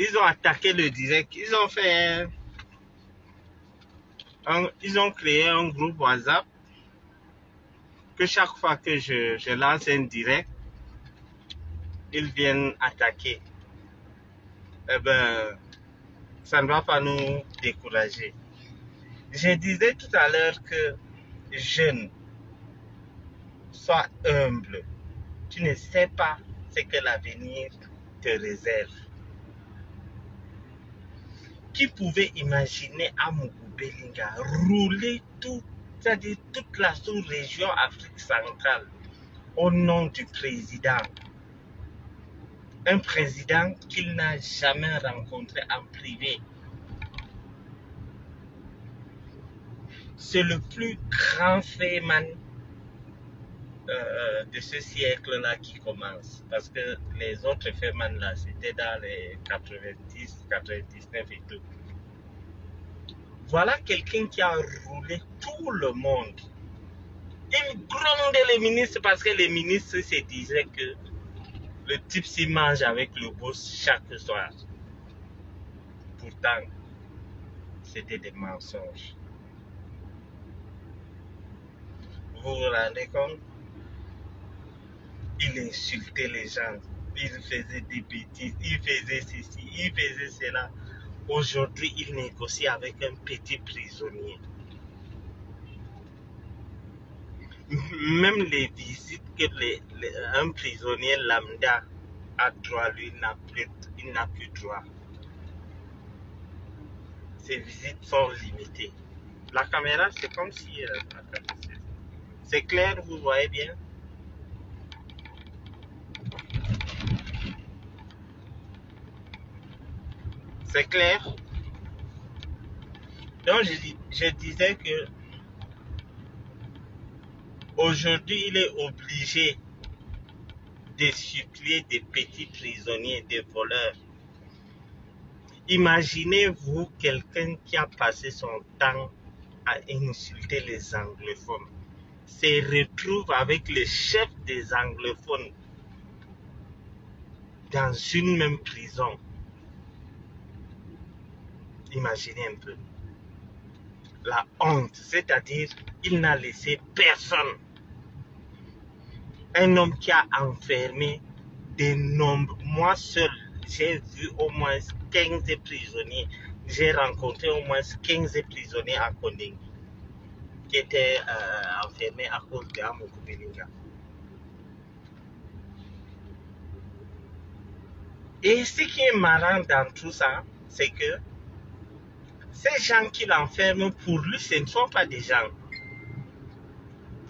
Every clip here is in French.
Ils ont attaqué le direct. Ils ont fait ils ont créé un groupe WhatsApp que chaque fois que je lance un direct, ils viennent attaquer. Eh ben, ça ne va pas nous décourager. Je disais tout à l'heure que jeune, sois humble. Tu ne sais pas ce que l'avenir te réserve. Qui pouvait imaginer Amougou Bellinga rouler c'est-à-dire toute la sous-région Afrique centrale au nom du président? Un président qu'il n'a jamais rencontré en privé. C'est le plus grand phénomène de ce siècle-là qui commence. Parce que les autres phénomènes-là, c'était dans les 90, 99 et tout. Voilà quelqu'un qui a roulé tout le monde. Il grondait les ministres parce que les ministres se disaient que le type s'y mange avec le boss chaque soir. Pourtant, c'était des mensonges. Vous vous rendez compte? Il insultait les gens, il faisait des bêtises, il faisait ceci, il faisait cela. Aujourd'hui, il négocie avec un petit prisonnier. Même les visites que un prisonnier lambda a droit, lui, il n'a plus droit. Ces visites sont limitées. La caméra, c'est comme si... c'est clair, vous voyez bien? C'est clair? Donc, je disais que aujourd'hui, il est obligé de supplier des petits prisonniers, des voleurs. Imaginez-vous quelqu'un qui a passé son temps à insulter les anglophones, se retrouve avec le chef des anglophones dans une même prison. Imaginez un peu. La honte, c'est-à-dire il n'a laissé personne. Un homme qui a enfermé des nombres. Moi seul, j'ai vu au moins 15 prisonniers. J'ai rencontré au moins 15 prisonniers à Konding qui étaient enfermés à cause de Amougou Bellinga. Et ce qui est marrant dans tout ça, c'est que ces gens qui l'enferment, pour lui, ce ne sont pas des gens.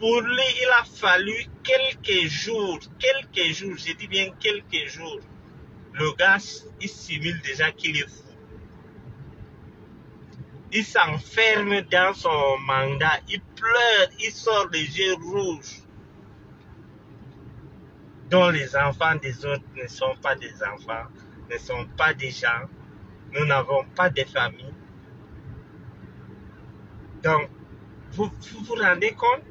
Pour lui, il a fallu quelques jours, je dis bien quelques jours. Le gars, il simule déjà qu'il est fou. Il s'enferme dans son mandat, il pleure, il sort les yeux rouges. Dont les enfants des autres ne sont pas des enfants, ne sont pas des gens. Nous n'avons pas de famille. Donc, vous vous rendez compte?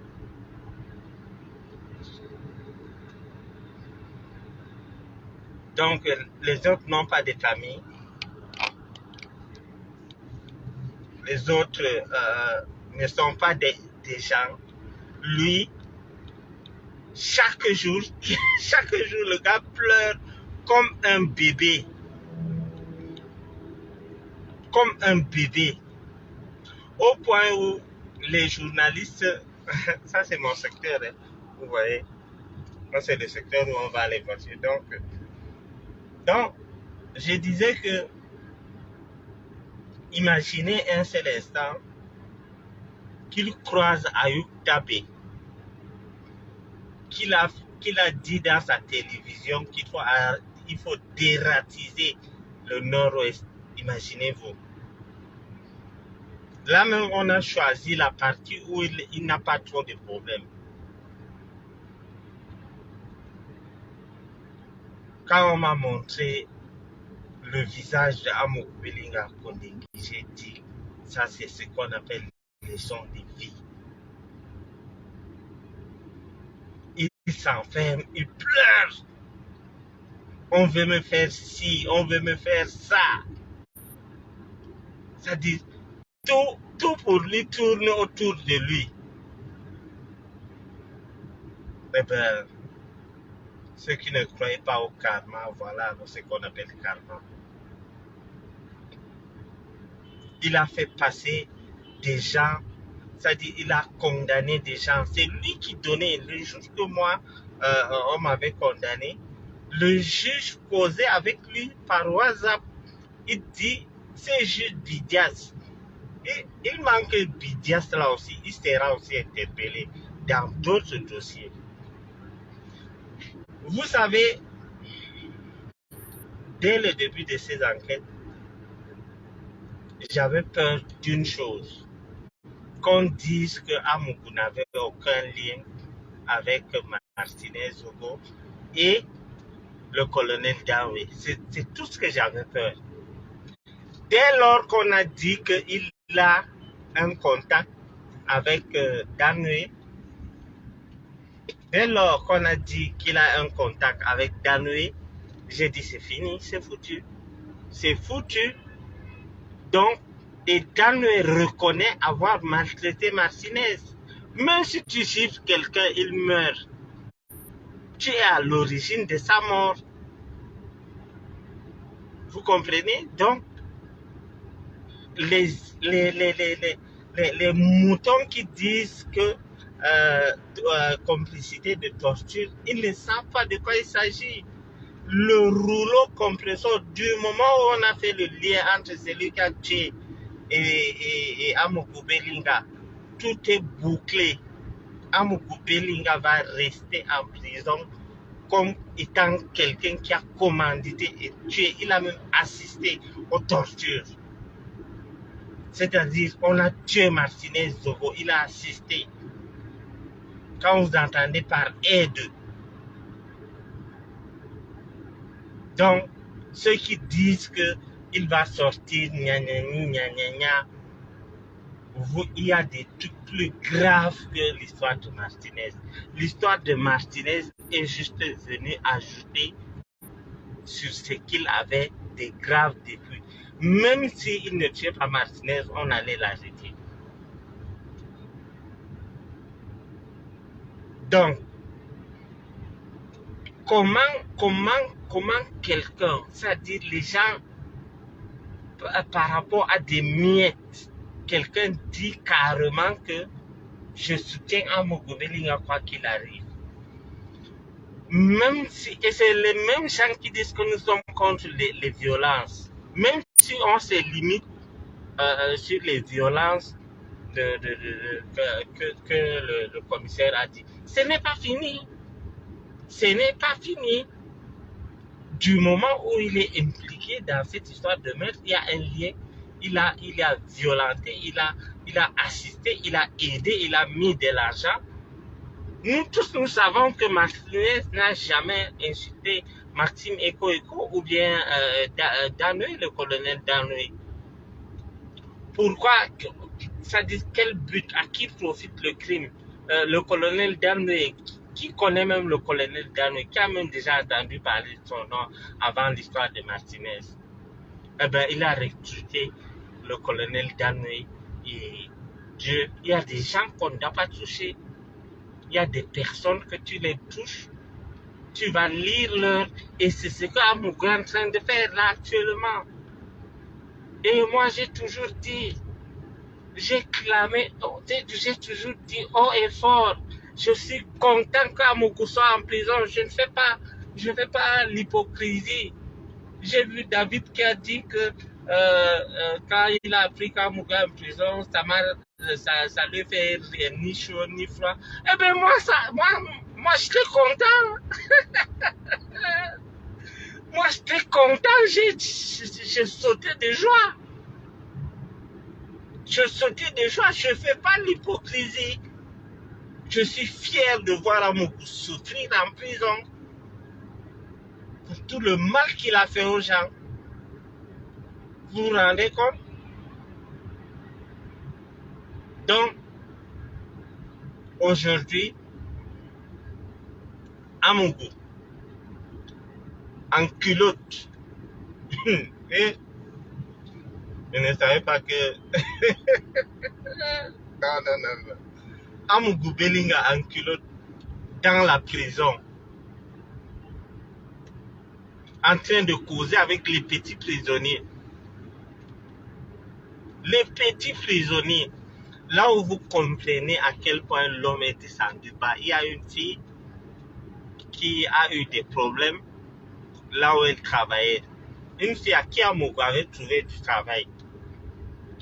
Donc, les autres n'ont pas de famille. Les autres ne sont pas des gens. Lui, chaque jour, le gars pleure comme un bébé. Comme un bébé. Au point où les journalistes, ça c'est mon secteur, hein, vous voyez. Moi, c'est le secteur où on va les voitures. Donc, je disais que, imaginez un seul instant qu'il croise Ayoub Tabé, qu'il a dit dans sa télévision qu'il faut dératiser le Nord-Ouest. Imaginez-vous. Là même, on a choisi la partie où il n'a pas trop de problèmes. Quand on m'a montré le visage de Amougou Bellinga Konding, j'ai dit, ça c'est ce qu'on appelle les leçons de vie. Il s'enferme, il pleure. On veut me faire ci, on veut me faire ça. Ça dit, tout pour lui tourne autour de lui. Eh bien, ceux qui ne croyaient pas au karma, voilà ce qu'on appelle karma. Il a fait passer des gens, c'est-à-dire il a condamné des gens. C'est lui qui donnait. Le jour que moi, on m'avait condamné, le juge causait avec lui par WhatsApp. Il dit, c'est juste Bidias. Et il manque Bidias là aussi. Il sera aussi interpellé dans d'autres dossiers. Vous savez, dès le début de ces enquêtes, j'avais peur d'une chose. Qu'on dise que Amougou n'avait aucun lien avec Martinez Zogo et le colonel Dawe. C'est tout ce que j'avais peur. Dès lors qu'on a dit qu'il a un contact avec Danoué, dès lors qu'on a dit qu'il a un contact avec Danoué, j'ai dit c'est fini, c'est foutu. C'est foutu. Donc, et Danoué reconnaît avoir maltraité Martinez. Même si tu chiffres quelqu'un, il meurt. Tu es à l'origine de sa mort. Vous comprenez? Donc, les moutons qui disent que complicité de torture, ils ne savent pas de quoi il s'agit. Le rouleau compresseur, du moment où on a fait le lien entre celui qui a tué et Amougou Belinga, tout est bouclé. Amougou Belinga va rester en prison comme étant quelqu'un qui a commandité et tué. Il a même assisté aux tortures. C'est-à-dire, on a tué Martinez Zogo, il a assisté. Quand vous entendez par aide. Donc, ceux qui disent qu'il va sortir, gna gna gna gna gna, il y a des trucs plus graves que l'histoire de Martinez. L'histoire de Martinez est juste venue ajouter sur ce qu'il avait de graves défauts. Même s'il ne tuait pas Martinez, on allait l'arrêter. Donc, comment quelqu'un, c'est-à-dire les gens, par rapport à des miettes, quelqu'un dit carrément que je soutiens Amougou Belinga quoi qu'il arrive. Même si, et c'est les mêmes gens qui disent que nous sommes contre les violences, même si on se limite sur les violences que le commissaire a dit, ce n'est pas fini. Ce n'est pas fini. Du moment où il est impliqué dans cette histoire de meurtre, il y a un lien, il a violenté, il a assisté, il a aidé, il a mis de l'argent. Nous tous, nous savons que Martinez n'a jamais insulté Maxime Eko ou bien Danoué, le colonel Danoué. Pourquoi? Ça dit quel but? À qui profite le crime? Le colonel Danoué, qui connaît même le colonel Danoué, qui a même déjà entendu parler de son nom avant l'histoire de Martinez? Eh bien, il a recruté le colonel Danoué et Dieu, il y a des gens qu'on n'a pas touchés. Il y a des personnes que tu les touches, tu vas lire leur... Et c'est ce qu'Amougou est en train de faire là actuellement. Et moi, j'ai toujours dit, j'ai clamé, j'ai toujours dit haut et fort, je suis content qu'Amougou soit en prison. Je ne fais pas l'hypocrisie. J'ai vu David qui a dit que quand il a appris qu'Amougou est en prison, ça lui fait rien, ni chaud ni froid. Eh bien moi j'étais content. Moi j'étais content, j'ai sauté de joie. Je sautais de joie, je ne fais pas l'hypocrisie. Je suis fier de voir Amougou souffrir en prison pour tout le mal qu'il a fait aux gens. Vous vous rendez compte? Donc, aujourd'hui, Amougou, en culotte. Et je ne savais pas que... Non. Amougou Belinga en culotte dans la prison, en train de causer avec les petits prisonniers. Les petits prisonniers, là où vous comprenez à quel point l'homme est descendu bas. Il y a une fille qui a eu des problèmes là où elle travaillait. Une fille à qui Amougou avait trouvé du travail.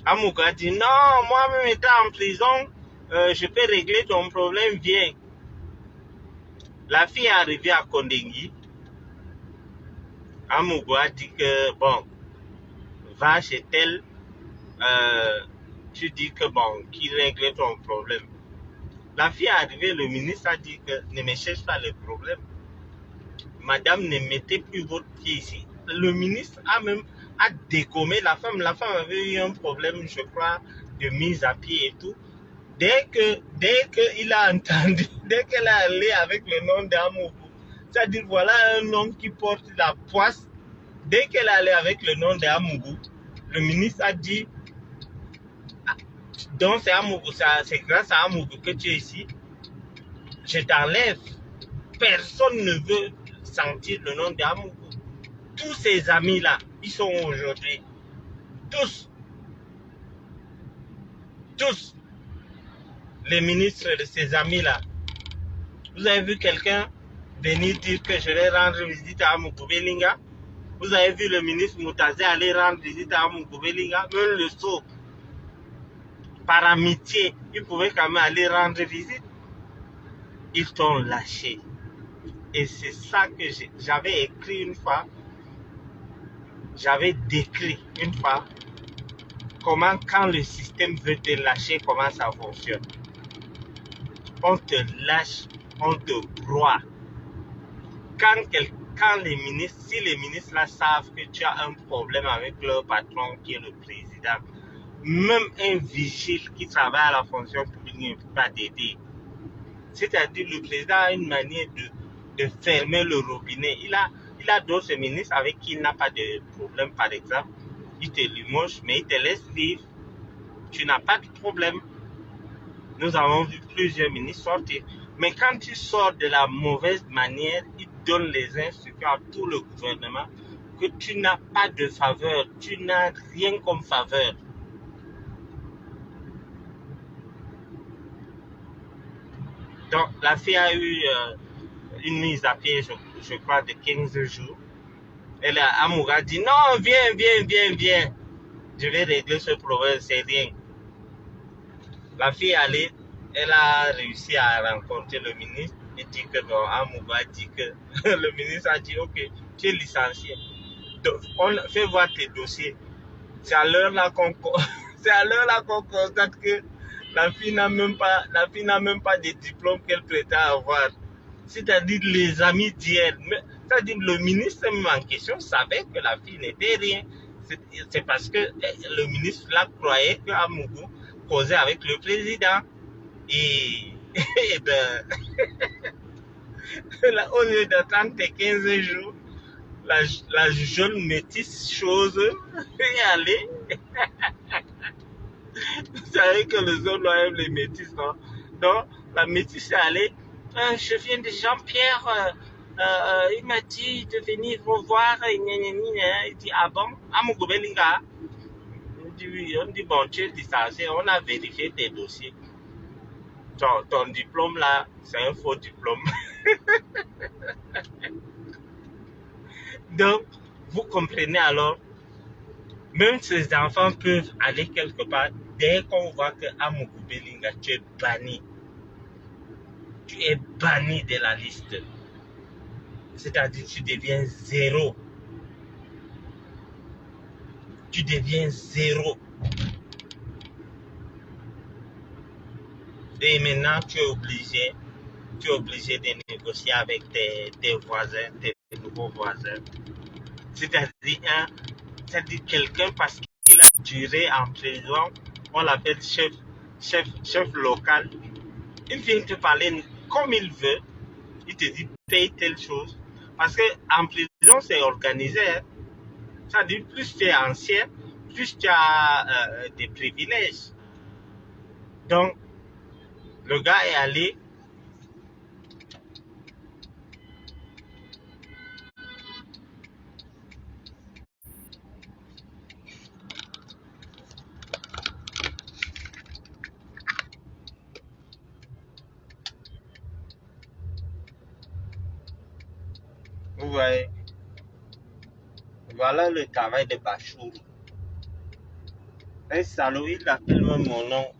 Amougou a dit non, moi-même étant en prison, je peux régler ton problème, viens. La fille est arrivée à Kondengui. Amougou a dit que bon, va chez elle, tu dis que bon, qu'il règle ton problème. La fille est arrivée, le ministre a dit que ne me cherche pas le problème. Madame, ne mettez plus votre pied ici. Le ministre a dégommé la femme. La femme avait eu un problème, je crois, de mise à pied et tout. Dès qu'il a entendu, dès qu'elle est allée avec le nom d'Amougou, c'est-à-dire voilà un homme qui porte la poisse. Dès qu'elle est allée avec le nom d'Amougou, le ministre a dit, donc c'est Amougou, c'est grâce à Amougou que tu es ici. Je t'enlève. Personne ne veut sentir le nom d'Amougou. Tous ces amis-là, ils sont aujourd'hui. Tous les ministres de ces amis-là. Vous avez vu quelqu'un venir dire que je vais rendre visite à Amougou Belinga? Vous avez vu le ministre Moutazé aller rendre visite à Amougou Belinga? Même le sceau, par amitié, il pouvait quand même aller rendre visite. Ils t'ont lâché. Et c'est ça que j'avais écrit une fois. J'avais décrit une fois comment, quand le système veut te lâcher, comment ça fonctionne. On te lâche, on te broie. Quand les ministres, si les ministres là savent que tu as un problème avec leur patron qui est le président, même un vigile qui travaille à la fonction publique ne peut pas t'aider. C'est-à-dire le président a une manière de fermer le robinet. Il a d'autres ministres avec qui il n'a pas de problème, par exemple. Il te limoge, mais il te laisse vivre. Tu n'as pas de problème. Nous avons vu plusieurs ministres sortir. Mais quand tu sors de la mauvaise manière, il donne les instructions à tout le gouvernement que tu n'as pas de faveur. Tu n'as rien comme faveur. Donc, la fille a eu une mise à pied, je crois, de 15 jours. Elle a Amougou a dit non, viens. Je vais régler ce problème, c'est rien. La fille est allée, elle a réussi à rencontrer le ministre et dit que non, Amougou a dit que le ministre a dit ok, tu es licencié. Donc, on fait voir tes dossiers. C'est à l'heure là qu'on constate que la fille n'a même pas de diplôme qu'elle prétend avoir. C'est-à-dire les amis d'hier. C'est-à-dire le ministre même en question savait que la fille n'était rien. C'est parce que le ministre là croyait que Amougou causait avec le président. Et ben, là, au lieu d'attendre 15 jours, la jeune métisse chose est allée. Vous savez que les hommes aiment les métisses, non? Donc, la métisse est allée. Je viens de Jean-Pierre. Il m'a dit de venir revoir. Il dit, ah bon? Amougou Belinga. On dit oui. On dit, bon, tu es licencié. On a vérifié tes dossiers. Ton diplôme là, c'est un faux diplôme. Donc, vous comprenez alors, même ces enfants peuvent aller quelque part dès qu'on voit que Amougou Belinga, tu es banni. Tu es banni de la liste. C'est-à-dire que tu deviens zéro. Tu deviens zéro. Et maintenant, tu es obligé de négocier avec tes voisins, tes nouveaux voisins. C'est-à-dire quelqu'un, parce qu'il a duré en prison, on l'appelle chef local. Il vient te parler comme il veut. Il te dit paye telle chose. Parce qu'en prison, c'est organisé. Hein. Ça dit, plus tu es ancien, plus tu as des privilèges. Donc, le gars est allé. Vous voyez, voilà le travail de Bachou. Un salaud, il appelle même mon nom.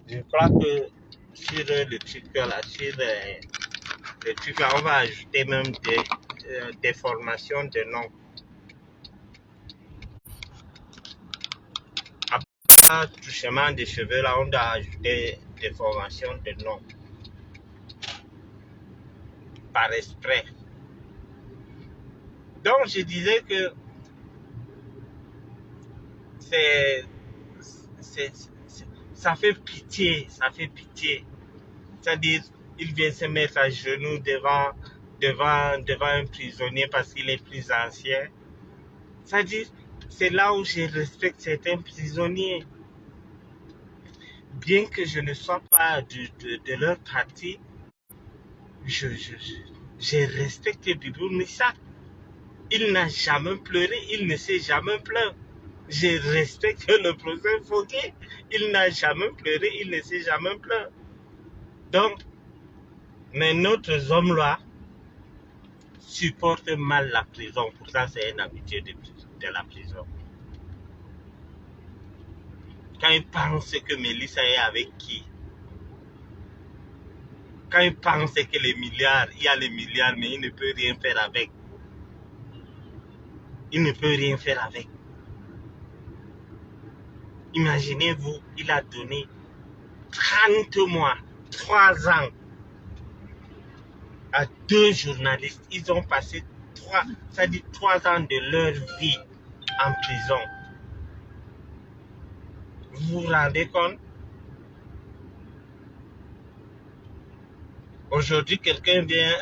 Je crois que sur le truc là, sur le truc là, on va ajouter même des formations de nom. Après touchement des cheveux là, on doit ajouter des formations de nom. Par exprès. Donc je disais que ça fait pitié, ça fait pitié. C'est-à-dire, il vient se mettre à genoux devant un prisonnier parce qu'il est plus ancien. C'est-à-dire, c'est là où je respecte certains prisonniers. Bien que je ne sois pas de leur parti, je respecte Bibou Missa. Il n'a jamais pleuré, il ne s'est jamais plaint. Je respecte le professeur Fouquet, il n'a jamais pleuré, il ne s'est jamais plaint. Donc, mais notre homme-là supporte mal la prison. Pourtant, c'est un habitué de la prison. Quand il pense que Mélissa est avec qui? Quand il pense que les milliards, il y a les milliards, mais il ne peut rien faire avec. Il ne peut rien faire avec. Imaginez-vous, il a donné 30 mois, 3 ans à 2 journalistes. Ils ont passé 3 ans de leur vie en prison. Vous vous rendez compte? Aujourd'hui, quelqu'un vient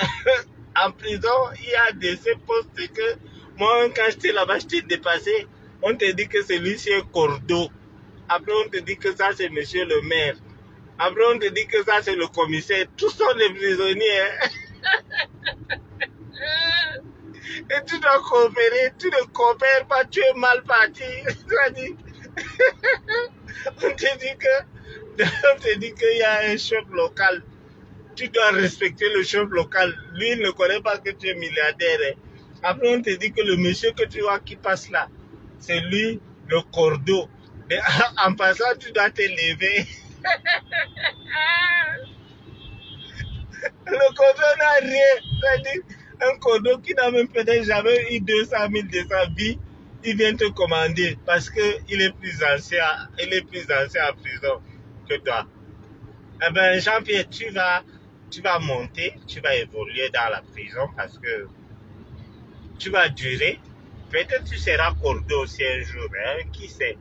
en prison, il y a des postes que moi, quand j'étais là-bas, je t'ai dépassé. On te dit que c'est lui, c'est Cordeau. Après, on te dit que ça, c'est monsieur le maire. Après, on te dit que ça, c'est le commissaire. Tous sont des prisonniers. Hein? Et tu dois coopérer. Tu ne coopères pas, tu es mal parti. On te dit qu'il y a un chef local. Tu dois respecter le chef local. Lui, il ne connaît pas que tu es milliardaire. Hein. Après, on te dit que le monsieur que tu vois qui passe là, c'est lui, le cordeau. Mais en passant, tu dois te lever. Le cordeau n'a rien. C'est-à-dire, un cordeau qui n'a même peut-être jamais eu 200 000 de sa vie, il vient te commander parce qu'il est plus ancien en prison que toi. Eh bien, Jean-Pierre, tu vas monter, tu vas évoluer dans la prison parce que tu vas durer. Peut-être tu seras cordeau aussi un jour, hein, qui sait.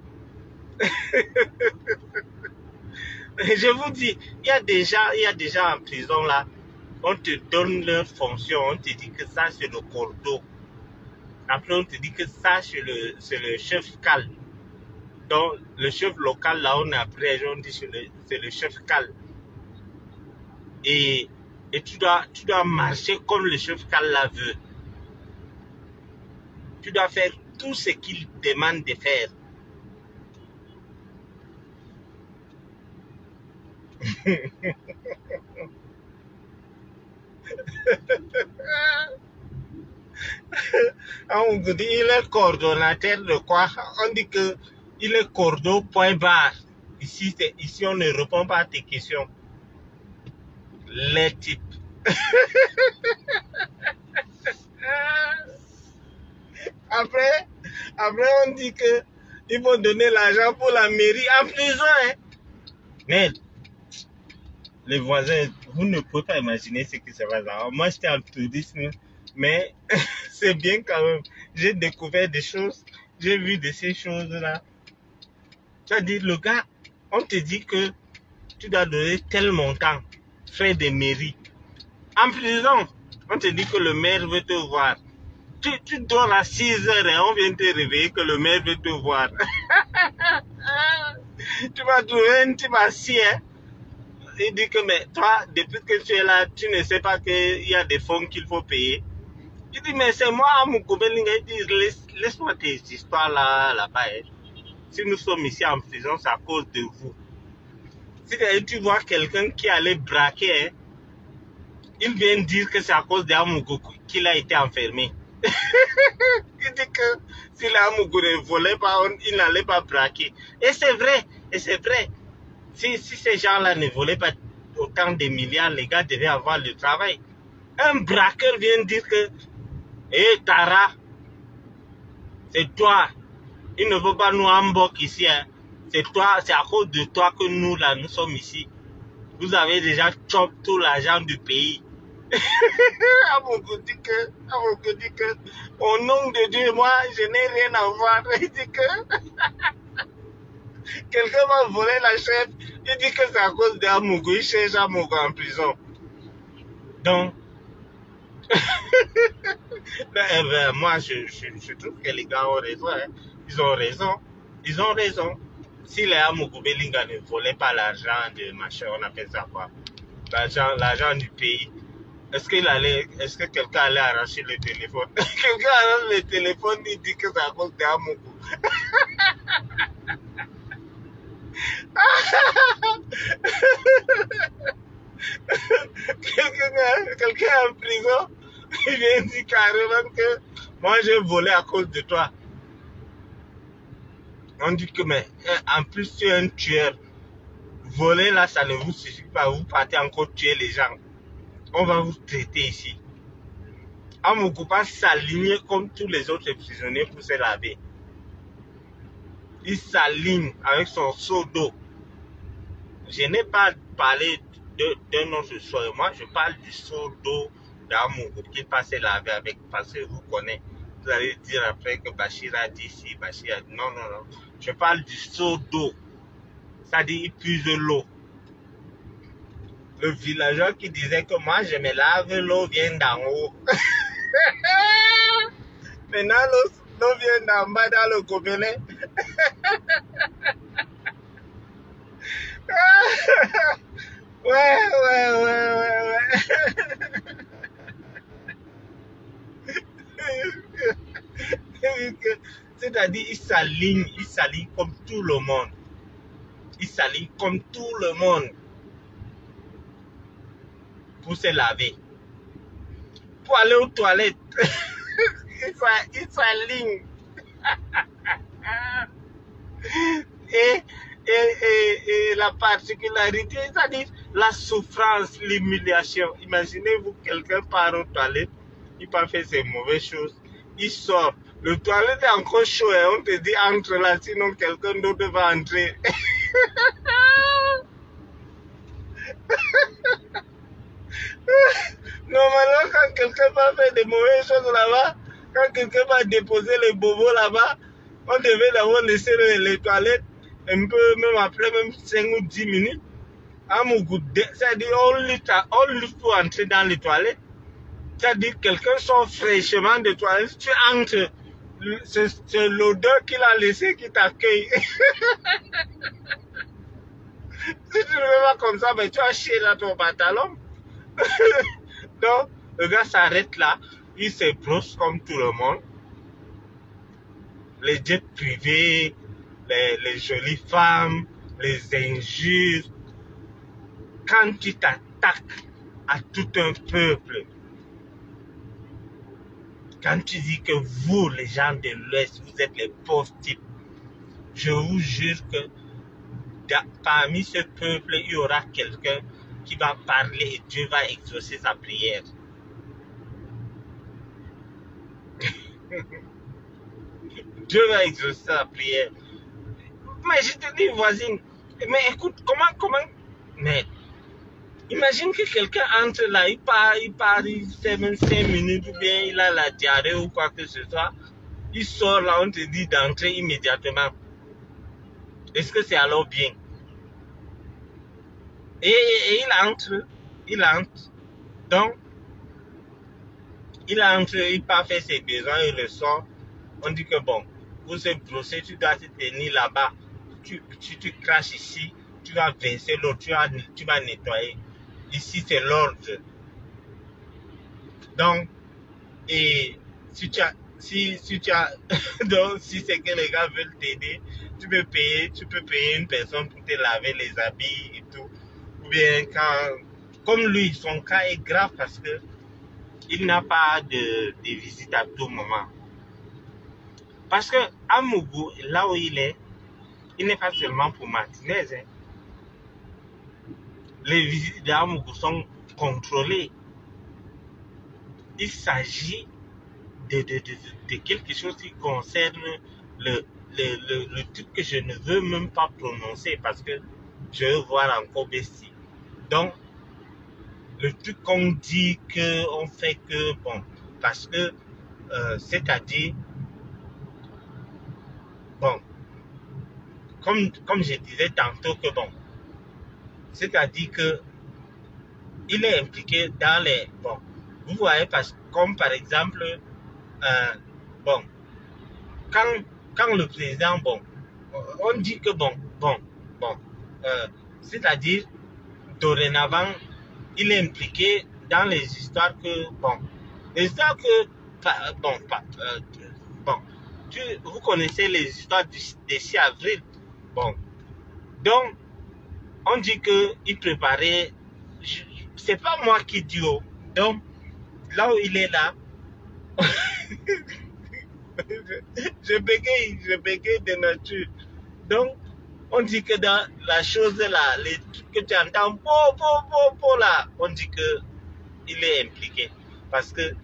Je vous dis, il y a déjà en prison là, on te donne leur fonction, on te dit que ça c'est le cordeau. Après on te dit que ça c'est le chef cal. Donc le chef local là on est après, on dit c'est le chef cal. Et tu dois marcher comme le chef cal la veut. Tu dois faire tout ce qu'il demande de faire. On vous dit il est coordonnateur de quoi? On dit que il est cordeau point barre. Ici on ne répond pas à tes questions. Les types. Après on dit que ils vont donner l'argent pour la mairie en prison. Hein? Mais les voisins, vous ne pouvez pas imaginer ce qui se passe là. Moi, j'étais en tourisme, mais c'est bien quand même. J'ai découvert des choses, j'ai vu de ces choses-là. C'est-à-dire, le gars, on te dit que tu dois donner tel montant, frais de mairie, en prison. On te dit que le maire veut te voir. Tu dors à 6 heures et on vient te réveiller que le maire veut te voir. Tu vas trouver un type assis, hein. Il dit que, mais toi, depuis que tu es là, tu ne sais pas qu'il y a des fonds qu'il faut payer. Il dit, mais c'est moi, Moukobelinga. Il dit, laisse-moi tes histoires là-bas. Hein. Si nous sommes ici en prison, c'est à cause de vous. Si tu vois quelqu'un qui allait braquer, hein, il vient dire que c'est à cause d'Amougou qu'il a été enfermé. Il dit que si l'Amougou ne volait pas, il n'allait pas braquer. Et c'est vrai, et c'est vrai. Si ces gens-là ne volaient pas autant de milliards, les gars devaient avoir le travail. Un braqueur vient dire que, hé Tara, c'est toi. Il ne veut pas nous embarquer ici. Hein. C'est toi, c'est à cause de toi que nous, là, nous sommes ici. Vous avez déjà chopé tout l'argent du pays. Amougou dit que, au nom de Dieu, moi, je n'ai rien à voir. Il dit que quelqu'un va voler la chef. Il dit que c'est à cause d'Amougou. Il cherche Amougou en prison. Donc, moi, je trouve que les gars ont raison. Hein. Ils ont raison. Ils ont raison. Si les Amougou Belinga ne volaient pas l'argent de machin, on appelle ça quoi? L'argent du pays. Est-ce que quelqu'un allait arracher le téléphone? Quelqu'un arrache le téléphone, il dit que c'est à cause d'Amougou. Quelqu'un est en prison, il vient dire carrément que moi j'ai volé à cause de toi. On dit que, mais en plus tu es un tueur. Voler là, ça ne vous suffit pas, vous partez encore tuer les gens. On va vous traiter ici. Amougou pas s'aligner comme tous les autres prisonniers pour se laver. Il s'aligne avec son seau d'eau. Je n'ai pas parlé d'un autre soir. Moi, je parle du seau d'eau d'Amougou qu'il passe se laver avec, parce que vous connaissez. Vous allez dire après que Bachir a dit ici, Bachir a dit non, non, non. Je parle du seau d'eau. Ça dit, il puise l'eau. Le villageois qui disait que moi, je me lave, l'eau vient d'en haut. Maintenant, l'eau vient d'en bas dans le gobelet. Ouais. C'est-à-dire, il s'aligne comme tout le monde. Il s'aligne comme tout le monde pour se laver. Pour aller aux toilettes, il s'aligne. Et la particularité, c'est-à-dire la souffrance, l'humiliation. Imaginez-vous, quelqu'un part aux toilettes, il peut faire ses mauvaises choses, il sort. Le toilette est encore chaud et on te dit entre là, sinon quelqu'un d'autre va entrer. Normalement, quand quelqu'un va faire des mauvaises choses là-bas, quand quelqu'un va déposer les bobos là-bas, on devait d'abord laisser les toilettes un peu, même après même 5 ou 10 minutes. C'est-à-dire, on lutte pour entrer dans les toilettes. C'est-à-dire, quelqu'un sort fraîchement des toilettes, tu entres, c'est l'odeur qu'il a laissé qui t'accueille. Si tu ne veux pas comme ça, ben, tu as chié dans ton pantalon. Donc, le gars s'arrête là, il se brosse comme tout le monde. Les jets privés, les jolies femmes, les injures. Quand tu t'attaques à tout un peuple, quand tu dis que vous, les gens de l'Ouest, vous êtes les pauvres types, je vous jure que parmi ce peuple, il y aura quelqu'un qui va parler et Dieu va exaucer sa prière. Dieu va exaucer sa prière. Mais je te dis, voisine, mais écoute, comment, mais imagine que quelqu'un entre là, il fait même 5 minutes ou bien il a la diarrhée ou quoi que ce soit, il sort là, on te dit d'entrer immédiatement. Est-ce que c'est alors bien? Et il entre. Donc, il entre, il part faire ses besoins, il ressort. On dit que bon, pour se brosser, tu dois te tenir là-bas. Tu craches ici, tu vas verser l'eau, tu vas nettoyer. Ici, c'est l'ordre. Donc, et si tu as, donc si c'est que les gars veulent t'aider, tu peux payer une personne pour te laver les habits et tout. Ou bien comme lui, son cas est grave parce que il n'a pas de visite à tout moment. Parce que à Mougou, là où il n'est pas seulement pour Martinez. Hein. Les visites d'Amougou sont contrôlées. Il s'agit de quelque chose qui concerne le truc que je ne veux même pas prononcer parce que je veux voir encore Bessie. Donc, le truc qu'on dit qu'on fait que, bon, parce que, c'est-à-dire, bon, comme je disais tantôt que, bon, c'est-à-dire que il est impliqué dans les, bon, vous voyez, comme par exemple, bon, quand le président, bon, on dit que bon, c'est-à-dire, dorénavant, il est impliqué dans les histoires que, bon, les histoires que, bon, vous connaissez les histoires des 6 avril, bon, donc, on dit qu'il préparait, c'est pas moi qui dis, donc, là où il est là, je bégaye de nature. Donc, on dit que dans la chose là, les trucs que tu entends, là, on dit qu'il est impliqué. Parce que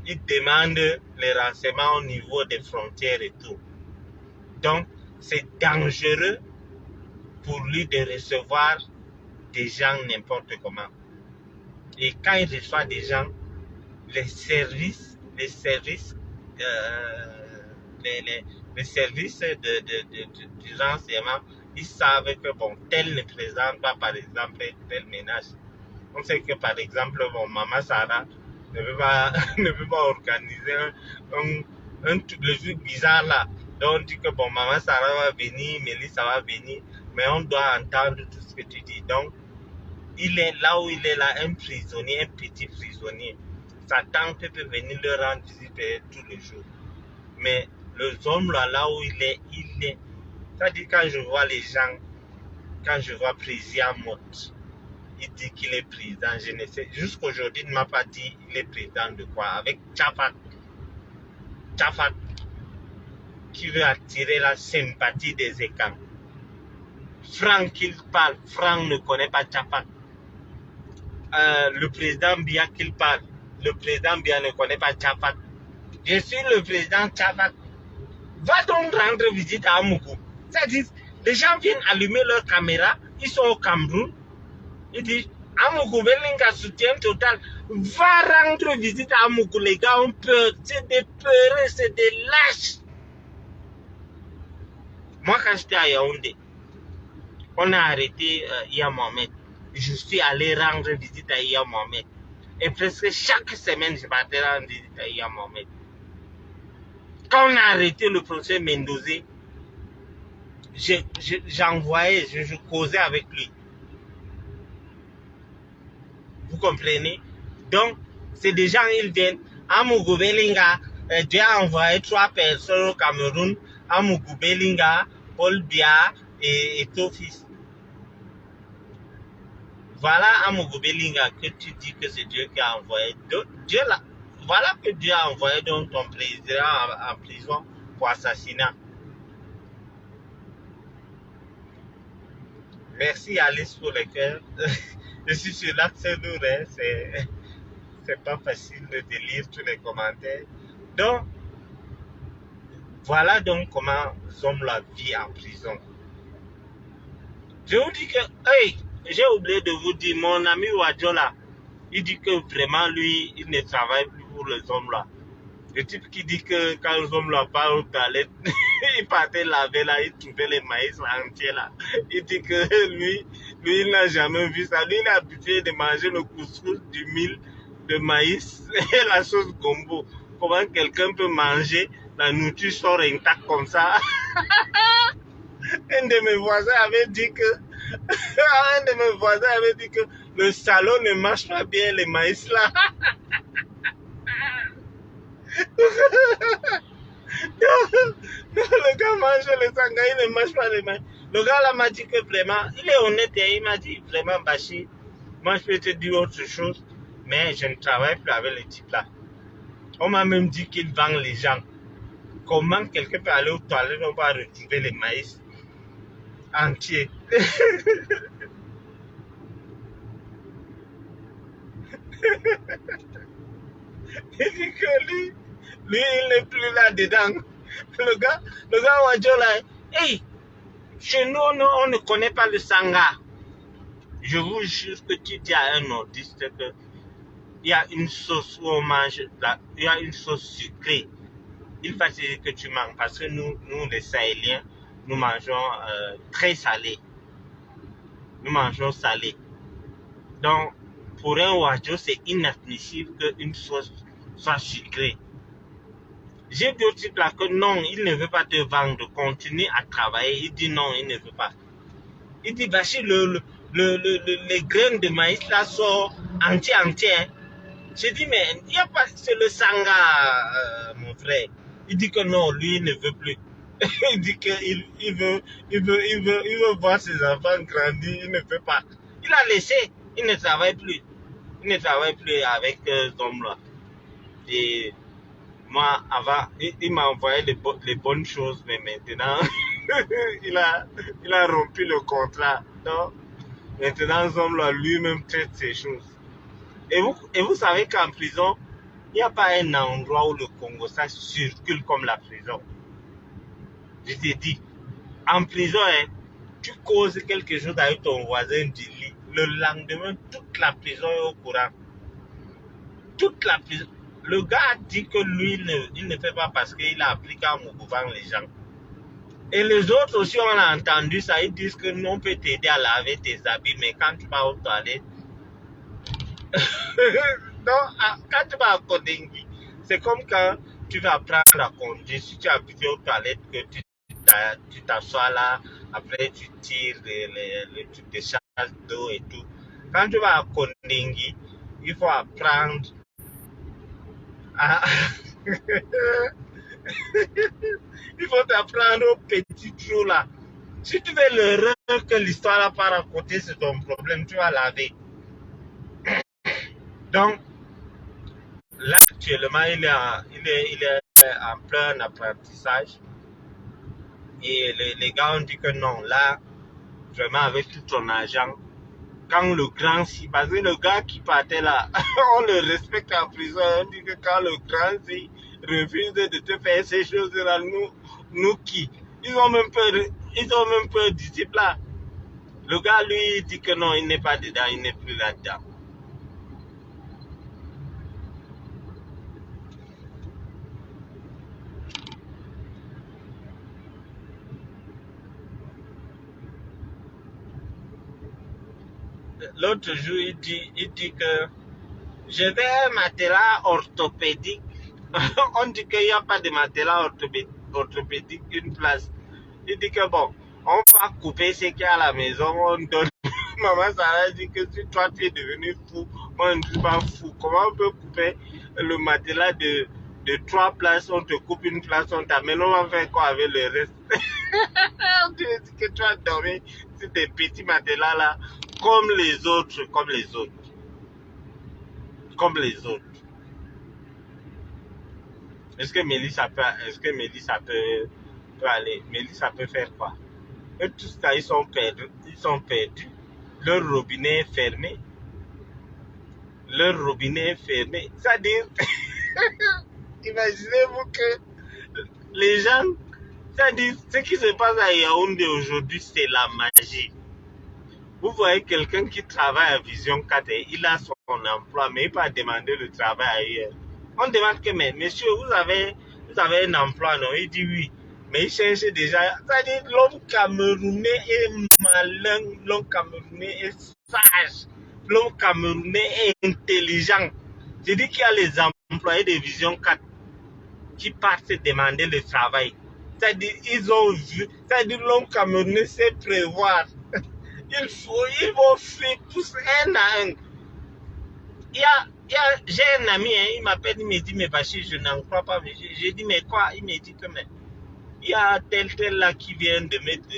il demande les renseignements au niveau des frontières et tout. Donc, c'est dangereux pour lui de recevoir des gens n'importe comment. Et quand il reçoit des gens, les services de renseignement, ils savent que bon, tel ne présente pas par exemple tel ménage. On sait que par exemple, bon, Maman Sarah ne peut pas, ne peut pas organiser un truc, le truc bizarre là. Donc on dit que bon, Maman Sarah va venir, Mélissa va venir, mais on doit entendre tout ce que tu dis. Donc, il est là où il est là, un prisonnier, un petit prisonnier. Sa tante peut venir le rendre visite tous les jours. Mais le homme là où il est, c'est-à-dire quand je vois les gens, quand je vois président Mott, il dit qu'il est président, je ne sais, jusqu'aujourd'hui il ne m'a pas dit il est président de quoi, avec Tchafak, qui veut attirer la sympathie des Ekans. Franck il parle, Franck ne connaît pas Tchafak. Le président Bia qu'il parle, le président Bia ne connaît pas Tchafak. Je suis le président Tchafak. Va donc rendre visite à Amougou. C'est-à-dire, les gens viennent allumer leur caméra, ils sont au Cameroun, ils disent, Amougou Belinga soutien total. Va rendre visite à Amougou, les gars ont peur, c'est des peureux, c'est des lâches. Moi, quand j'étais à Yaoundé, on a arrêté Iya Mohamed. Je suis allé rendre visite à Iya Mohamed. Et presque chaque semaine, je partais rendre visite à Iya Mohamed. Quand on a arrêté le professeur Mendozé, j'envoyais, je causais avec lui. Vous comprenez? Donc, c'est des gens, ils viennent. Amougou Belinga, Dieu a envoyé 3 personnes au Cameroun. Amougou Belinga, Paul Bia et Tofis. Voilà Amougou Belinga que tu dis que c'est Dieu qui a envoyé. Dieu là, voilà que Dieu a envoyé donc ton président en prison pour assassinat. Merci Alice pour le cœur. Je suis sur l'accès lourd, hein. C'est pas facile de lire tous les commentaires. Donc, voilà donc comment Zomla vit en prison. Je vous dis que, hey, j'ai oublié de vous dire, mon ami Wadjola, il dit que vraiment lui, il ne travaille plus pour les hommes là. Le type qui dit que quand les hommes là partent aux toilettes, il partait laver là, il trouvait les maïs entiers là. Il dit que lui, il n'a jamais vu ça. Lui, il est habitué de manger le couscous, du mil de maïs et la sauce gombo. Comment quelqu'un peut manger la nourriture sort intacte comme ça? Un de mes voisins avait dit que le salon ne marche pas bien, les maïs là. Le gars mange le sanga, il ne mange pas les maïs. Le gars là m'a dit que vraiment, il est honnête et il m'a dit vraiment, Bachi, moi je peux te dire autre chose, mais je ne travaille plus avec les types là. On m'a même dit qu'ils vendent les gens. Comment quelqu'un peut aller aux toilettes, on va retrouver les maïs entiers. Il dit que lui, il n'est plus là-dedans. Le gars Wadjo là, hey, chez nous, on ne connaît pas le sanga. Je vous jure que tu dis à un nordiste que il y a une sauce où on mange, il y a une sauce sucrée. Il va te dire que tu manges parce que nous les Sahéliens, nous mangeons très salé. Nous mangeons salé. Donc, pour un Wadjo, c'est inadmissible qu'une sauce soit sucrée. J'ai dit au type là que non, il ne veut pas te vendre, continue à travailler. Il dit non, il ne veut pas. Il dit, Bachi, les graines de maïs là sont entières. J'ai dit, mais il n'y a pas, c'est le sanga, mon frère. Il dit que non, lui, il ne veut plus. Il dit qu'il veut voir ses enfants grandir, il ne veut pas. Il a laissé, il ne travaille plus. Il ne travaille plus avec ce homme-là. Et moi, avant, il m'a envoyé les bonnes choses, mais maintenant, il a rompu le contrat. Donc, maintenant, ce homme-là lui-même traite ces choses. Et vous savez qu'en prison, il n'y a pas un endroit où le Congo ça circule comme la prison. Je t'ai dit, en prison, hein, tu causes quelque chose avec ton voisin du lit. Le lendemain, toute la prison est au courant. Toute la prison. Le gars dit que lui, il ne fait pas parce qu'il a appris qu'à Moukouvan les gens. Et les autres aussi, on a entendu ça. Ils disent que nous, on peut t'aider à laver tes habits, mais quand tu vas aux toilettes, non, quand tu vas à Kodingi, c'est comme quand tu vas apprendre à conduire. Si tu es habitué aux toilettes, que tu t'assois là, après tu tires tu décharges d'eau et tout. Quand tu vas à Kodingi, il faut apprendre à... il faut t'apprendre au petit trou là. Si tu veux l'erreur que l'histoire là part à côté, c'est ton problème, tu vas laver. Donc, là, actuellement, il est en plein apprentissage. Et les gars ont dit que non, là, vraiment, avec tout ton argent, quand le grand, parce que le gars qui partait là, on le respecte en prison, on dit que quand le grand refuse de te faire ces choses-là, nous qui? Ils ont même peur du type là. Le gars, lui, il dit que non, il n'est pas dedans, il n'est plus là-dedans. L'autre jour, il dit que je vais un matelas orthopédique. On dit qu'il n'y a pas de matelas orthopédique une place. Il dit que bon, on va couper ce qu'il y a à la maison, on donne. Maman Sarah dit que si toi tu es devenu fou, moi je ne suis pas fou. Comment on peut couper le matelas de 3 places, on te coupe une place, on t'amène, on va faire quoi avec le reste? On te dit que tu as dormi sur tes petits matelas là, comme les autres. Est-ce que Mélissa peut aller? Mélissa peut faire quoi? Et tout ça, ils sont perdus. Leur robinet est fermé. C'est-à-dire, imaginez-vous que les gens, c'est-à-dire, ce qui se passe à Yaoundé aujourd'hui, c'est la magie. Vous voyez quelqu'un qui travaille à Vision 4, il a son emploi, mais il va demander le travail ailleurs. On demande que, mais monsieur, vous avez un emploi, non? Il dit oui. Mais il cherche déjà. C'est-à-dire, l'homme camerounais est malin, l'homme camerounais est sage, l'homme camerounais est intelligent. Je dis qu'il y a les employés de Vision 4 qui partent demander le travail. C'est-à-dire, ils ont vu, c'est-à-dire l'homme camerounais sait prévoir. Ils vont fuir tous un à un. J'ai un ami, hein, il m'appelle, il me dit, mais Bachir, je n'en crois pas. J'ai dit, mais quoi? Il me dit que, mais, il y a tel là qui vient de mettre,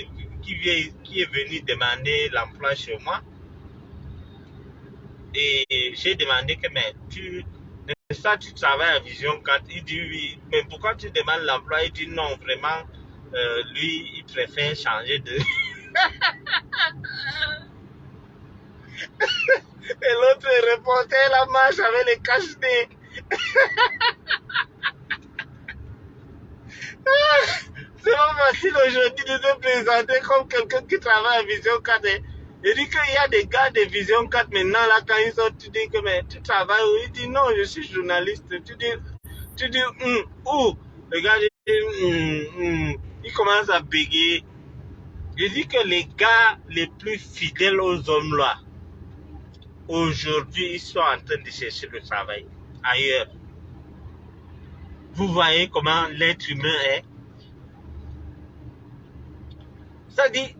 qui est venu demander l'emploi chez moi. Et j'ai demandé que, mais tu travailles à Vision 4. Il dit oui, mais pourquoi tu demandes l'emploi? Il dit non, vraiment, lui, il préfère changer de... Et l'autre reporter la marche avec les cache-nez. C'est pas facile aujourd'hui de te présenter comme quelqu'un qui travaille à Vision 4. Il dit qu'il y a des gars de Vision 4 maintenant, là, quand ils sortent, tu dis que mais, tu travailles où? Il dit non, je suis journaliste. Tu dis où? Le gars dit il commence à bégayer. Je dis que les gars les plus fidèles aux hommes là, aujourd'hui, ils sont en train de chercher le travail ailleurs. Vous voyez comment l'être humain est? Ça dit,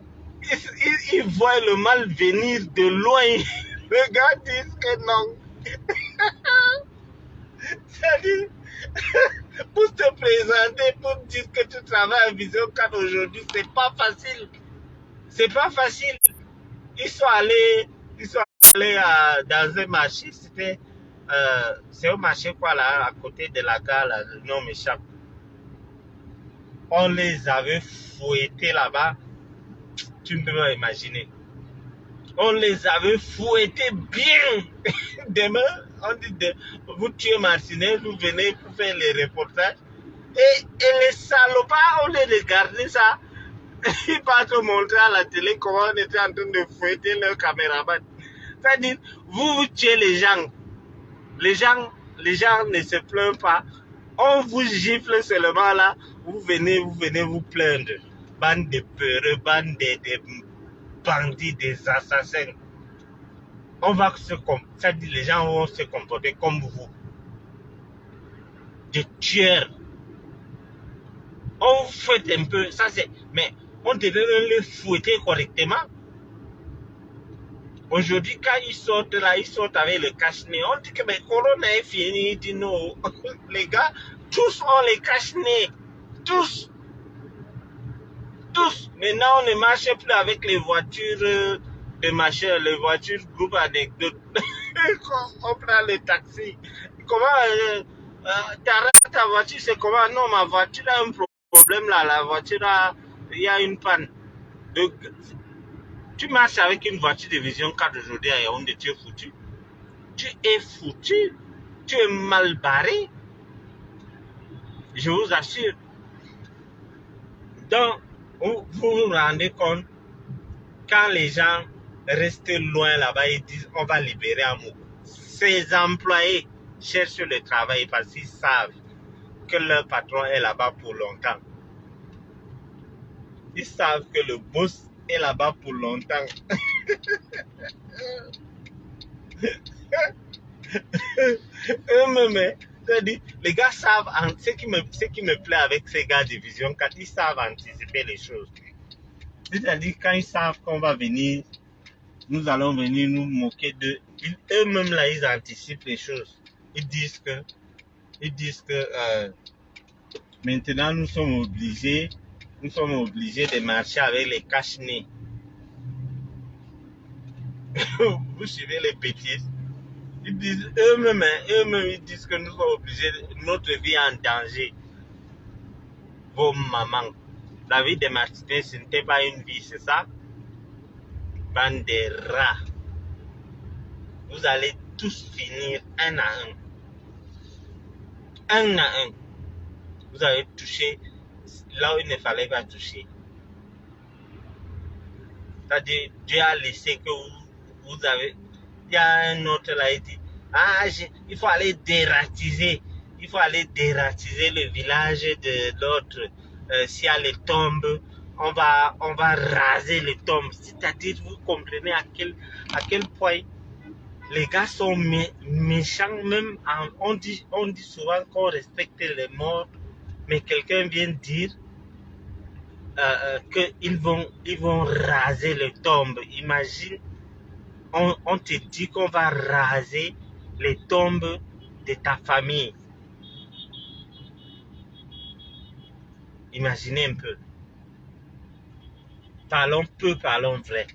ils voient le mal venir de loin. Les gars disent que non. Ça dit, pour te présenter, pour dire que tu travailles à Vision 4 aujourd'hui, c'est pas facile. C'est pas facile. Ils sont allés dans un marché, c'est un marché quoi là, à côté de la gare, là, le nom m'échappe. On les avait fouettés là-bas, tu ne peux pas imaginer. On les avait fouettés bien. Demain, on dit, vous tuez Martinez, vous venez pour faire les reportages. Et les salopards, on les regardait ça. Ils partent montrer à la télé comment on était en train de fouetter leur caméraman. C'est-à-dire, vous tuez les gens. Les gens ne se plaignent pas. On vous gifle seulement là. Vous venez vous plaindre. Bande de peureux, bande de bandits, des assassins. C'est-à-dire, les gens vont se comporter comme vous. Des tueurs. On vous fouette un peu. Ça c'est. Mais on devait les fouetter correctement. Aujourd'hui, quand ils sortent là, ils sortent avec le cache-nez. On dit que mais Corona est fini. Il dit non. Les gars, tous ont les cache-nez. Tous. Maintenant, on ne marche plus avec les voitures de machin, les voitures groupe anecdote. On prend les taxis. Comment ta voiture, c'est comment? Non, ma voiture a un problème là. La voiture il y a une panne. Donc, tu marches avec une voiture de Vision 4 aujourd'hui à Yaoundé, tu es foutu. Tu es foutu. Tu es mal barré. Je vous assure. Donc, vous vous rendez compte, quand les gens restent loin là-bas, ils disent on va libérer Amour. Ces employés cherchent le travail parce qu'ils savent que leur patron est là-bas pour longtemps. Ils savent que le boss est là-bas pour longtemps. C'est-à-dire, les gars savent, ce qui me plaît avec ces gars de Vision 4, ils savent anticiper les choses. C'est-à-dire, quand ils savent qu'on va venir, nous allons venir nous moquer d'eux, eux-mêmes là, ils anticipent les choses. Ils disent que maintenant nous sommes obligés de marcher avec les cache-nez. Vous suivez les bêtises. Ils disent eux-mêmes, ils disent que nous sommes obligés, notre vie est en danger. Vos mamans, la vie de Martinez, ce n'était pas une vie, c'est ça? Bande de rats. Vous allez tous finir un à un. Un à un. Vous avez touché là où il ne fallait pas toucher. C'est-à-dire, Dieu a laissé que vous avez... Il y a un autre là, il dit, il faut aller dératiser. Il faut aller dératiser le village de l'autre. S'il y a les tombes, on va raser les tombes. C'est-à-dire, vous comprenez à quel point Les gars sont méchants même. On dit souvent qu'on respecte les morts, mais quelqu'un vient dire qu'ils vont raser les tombes. Imagine, on te dit qu'on va raser les tombes de ta famille. Imaginez un peu. Parlons peu, parlons vrai.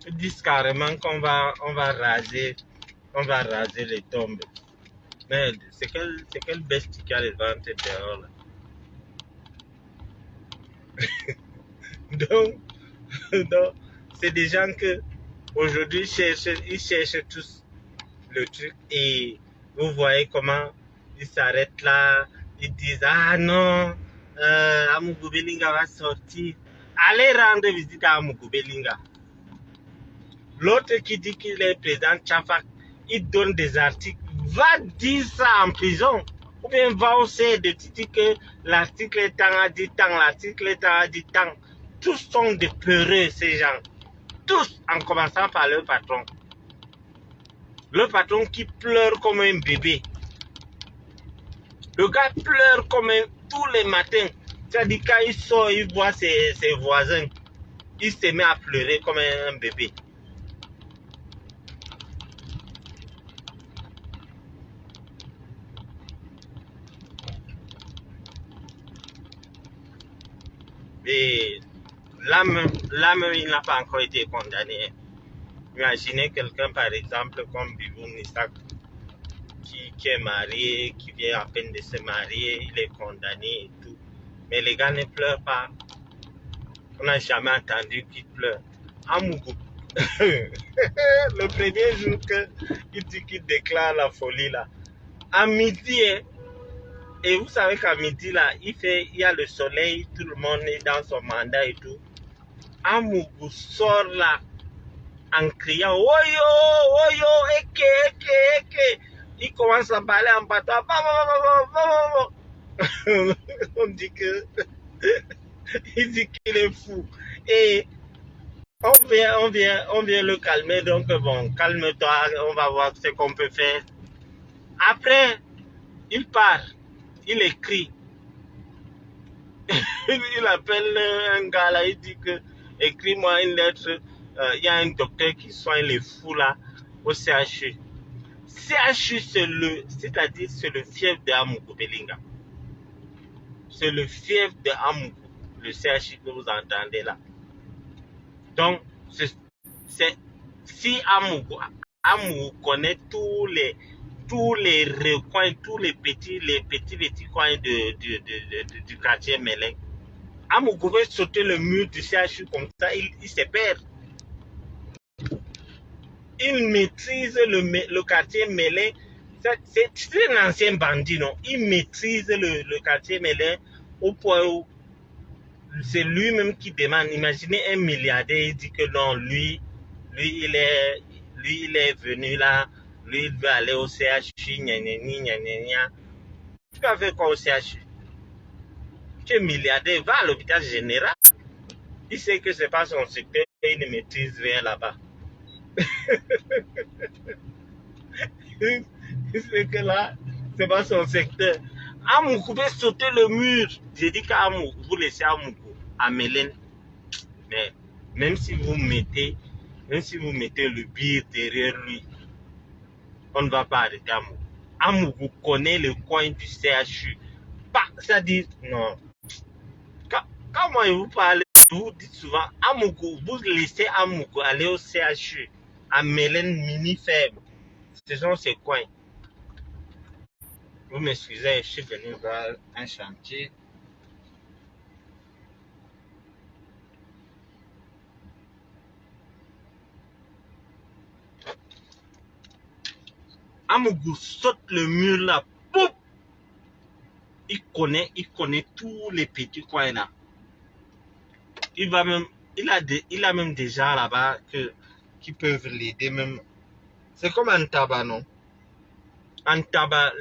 Ils disent carrément qu'on va raser les tombes. Mais c'est quelle bestie qui a le ventre dehors là. Donc, donc c'est des gens que aujourd'hui ils cherchent tous le truc et vous voyez comment ils s'arrêtent là, ils disent ah non, Amougou Belinga va sortir. Allez rendre visite à Amougou Belinga. L'autre qui dit qu'il est président Tchafak, il donne des articles, va dire ça en prison. Ou bien va au CED de dire que l'article est tant a dit tant, l'article est tant a dit tant. Tous sont des peureux, ces gens. Tous, en commençant par leur patron. Le patron qui pleure comme un bébé. Le gars pleure comme tous les matins. C'est-à-dire quand il sort, il voit ses voisins. Il se met à pleurer comme un bébé. Et là même, il n'a pas encore été condamné. Imaginez quelqu'un, par exemple, comme Bibou Nissak, qui est marié, qui vient à peine de se marier, il est condamné et tout. Mais les gars ne pleurent pas. On n'a jamais entendu qu'il pleure. Amougou. Le premier jour qu'il dit qu'il déclare la folie là, à midi, hein, et vous savez qu'à midi là, il y a le soleil, tout le monde est dans son mandat et tout. Amougou sort là en criant Oyo, Oyo, Eke, Eke, Eke. Il commence à parler en patois. On dit que il dit qu'il est fou. Et on vient le calmer. Donc bon, calme-toi, on va voir ce qu'on peut faire. Après, il part, il écrit. Il appelle un gars là, il dit que écris-moi une lettre. Il y a un docteur qui soigne les fous là au CHU. CHU, c'est-à-dire c'est le fief de Amougou Belinga. C'est le fief de Amougou, le CHU que vous entendez là. Donc, si Amougou connaît tous les recoins, tous les petits coins du quartier Mélin, Amougou veut sauter le mur du CHU comme ça, il se perd. Il maîtrise le quartier Mélin. C'est un ancien bandit, non? Il maîtrise le quartier Mélin au point où c'est lui-même qui demande. Imaginez un milliardaire, il dit que non, lui, il est venu là, lui, il veut aller au CHU, gna gna gna gna gna. Tu vas faire quoi au CHU? Tu es milliardaire, va à l'hôpital général. Il sait que ce n'est pas son secteur, il ne maîtrise rien là-bas. Il sait que là, ce n'est pas son secteur. Amougou veut sauter le mur. J'ai dit qu'Amougou, vous laissez Amougou à Mélène. Mais même si vous mettez le bir derrière lui, on ne va pas arrêter Amougou. Amougou connaît le coin du CHU. C'est-à-dire, non. Quand moi je vous parle, vous dites souvent, Amougou, vous laissez Amougou aller au CHU, à Mélène mini faible. Ce sont ces coins. Vous m'excusez, je suis venu voir un chantier. Amougou saute le mur là. Boum! Il connaît tous les petits coins là. Il a même des gens là-bas que qui peuvent l'aider même. C'est comme un tabac, non? Un tabac,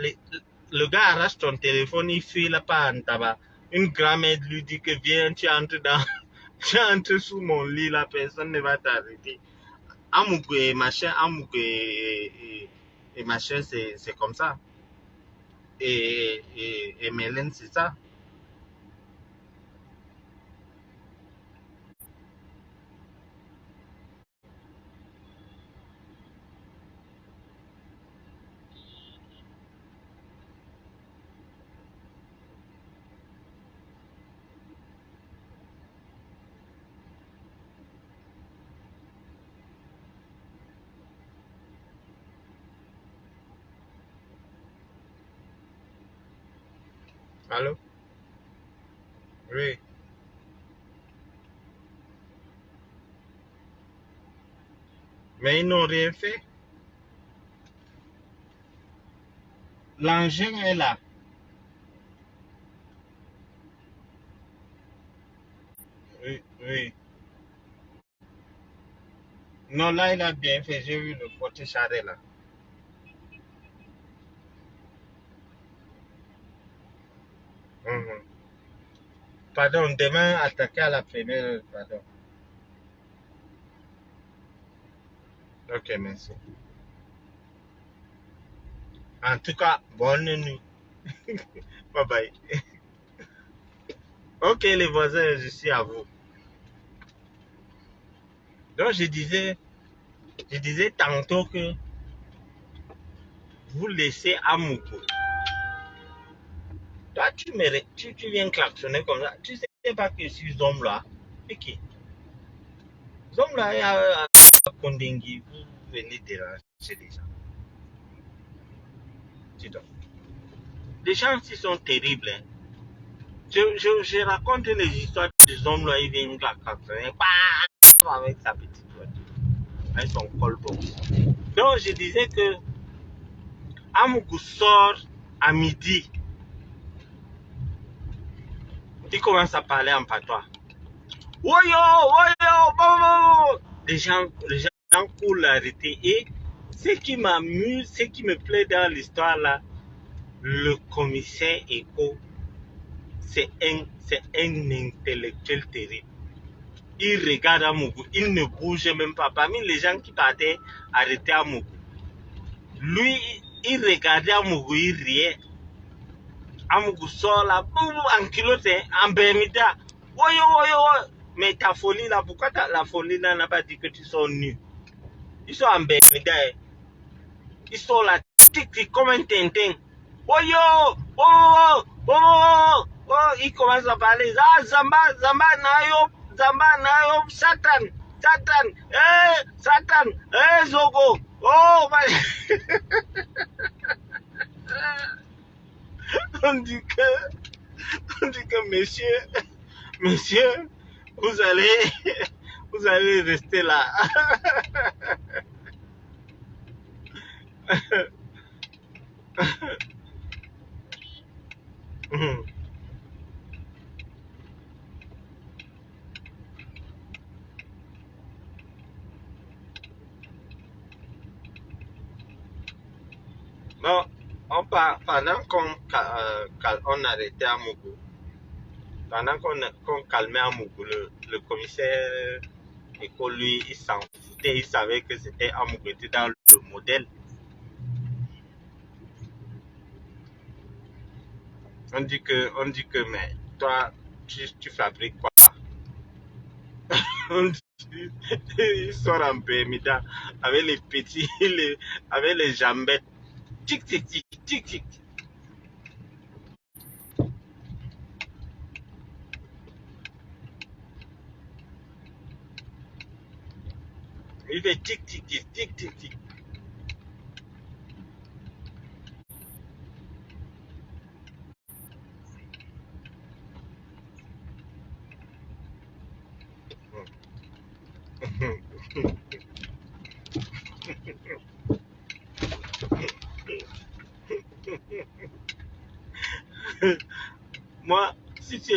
le gars arrache ton téléphone, il file pas un tabac. Une grand-mère lui dit que viens, tu entres tu entres sous mon lit, la personne ne va t'arrêter. Amougou et machin, Amougou et machin, c'est comme ça. Et Mélène, c'est ça. Allô? Oui. Mais ils n'ont rien fait. L'engin est là. Oui, oui. Non, là, il a bien fait. J'ai vu le porte charrette là. Mhm. Pardon, demain, attaquer à la première. Pardon. Ok, merci. En tout cas, bonne nuit. Bye bye. Ok, les voisins, je suis à vous. Donc, je disais tantôt que vous laissez Amougou. Toi, tu viens klaxonner comme ça. Tu sais pas que je suis homme là. Et qui? Homme là, il y a Kondengui. Vous venez déranger les gens. Dis donc. Les gens qui sont terribles. Hein. Je raconte les histoires des hommes là, ils viennent klaxonner. Avec sa petite voiture. Avec son colbon. Donc, je disais que Amougou sort à midi. Il commence à parler en patois. Woyo, woyo, les gens courent l'arrêter. Et ce qui m'amuse, ce qui me plaît dans l'histoire là, le commissaire Eko, c'est un intellectuel terrible. Il regarde Amougou, il ne bouge même pas. Parmi les gens qui partaient arrêter Amougou, lui, il regardait Amougou, il riait. Amougou sort là, en culotte, en Bermuda. Woyo, woyo, woyo. Mais ta folie là, pourquoi la folie là n'a pas dit que tu sors nu? Ils sont en Bermuda. Ils sont là, tic, comme un tintin. Woyo, oh, oh, oh, oh, oh. Ils commencent à parler. Ah, Zamba, Nayo, Satan, Satan, Zogo. Oh, on dit que, messieurs, vous allez rester là. Non, pendant qu'on arrêtait à Mougou, pendant qu'on calmait à Mougou, le commissaire Eko, lui, il s'en foutait, il savait que c'était à Mougou, était dans le modèle. On dit que, mais toi, tu fabriques quoi? On dit, il sort en PMIDA avec les petits, avec les jambettes. Tic, tic, tic, tic, tic. Il fait tic, tic, tic, tic, tic, tic. Moi, si tu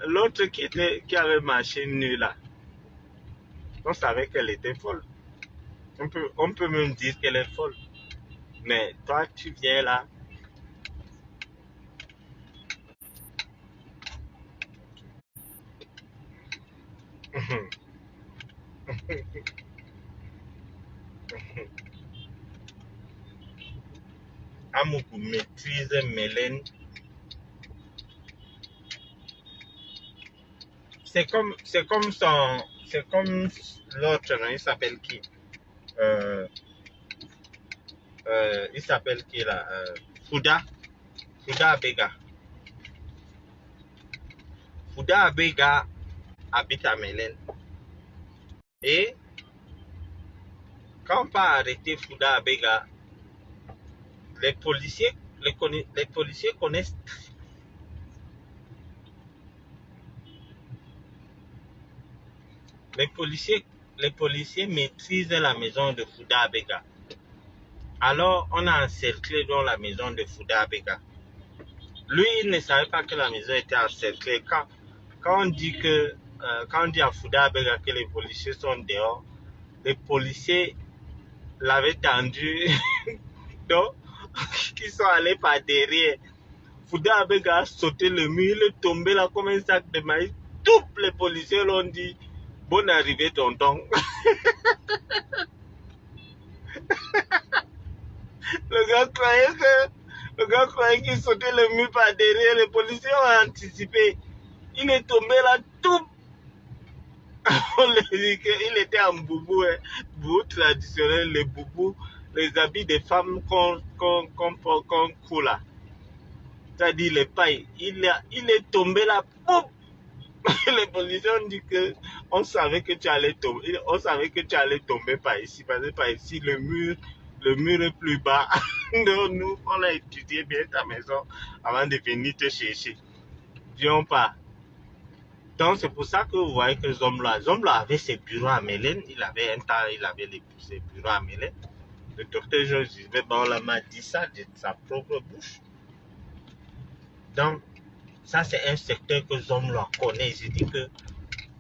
l'autre qui avait marché nu là, On savait qu'elle était folle. On peut même dire qu'elle est folle. Mais toi, tu viens là. Amougou maîtrise Mélène. C'est comme l'autre, non, il s'appelle qui? Euh, il s'appelle qui là? Fouda. Fouda Abega. Fouda Abega habite à Mélène. Et quand on part arrêter Fouda Abega, les policiers, les policiers connaissent. Les policiers, les policiers maîtrisent la maison de Fouda Abega. Alors, on a encerclé dans la maison de Fouda Abega. Lui, il ne savait pas que la maison était encerclée. Quand on dit quand on dit à Fouda Abega que les policiers sont dehors, les policiers l'avaient tendu. Donc, ils sont allés par derrière. Fouda Abega a sauté le mur, il est tombé là comme un sac de maïs. Tous les policiers l'ont dit, bonne arrivée tonton. Le gars croyait qu'il sautait le mur par derrière. Les policiers ont anticipé. Il est tombé là tout. On lui dit qu'il était en boubou, hein. Boubou traditionnel, les boubous, les habits des femmes qu'on coule là. C'est-à-dire les pailles. Il est tombé là, boum. Les policiers ont dit que on savait que tu allais tomber. On savait que tu allais tomber par ici. Parce que par ici, le mur est plus bas. Donc nous, on a étudié bien ta maison avant de venir te chercher. Viens pas. Donc c'est pour ça que vous voyez que Zomlo avait ses bureaux à Mélène. Il avait un temps, il avait ses bureaux à Mélène. Le docteur Georges Gilbert m'a dit ça de sa propre bouche. Donc, ça c'est un secteur que Zomlo connaît. Je dis que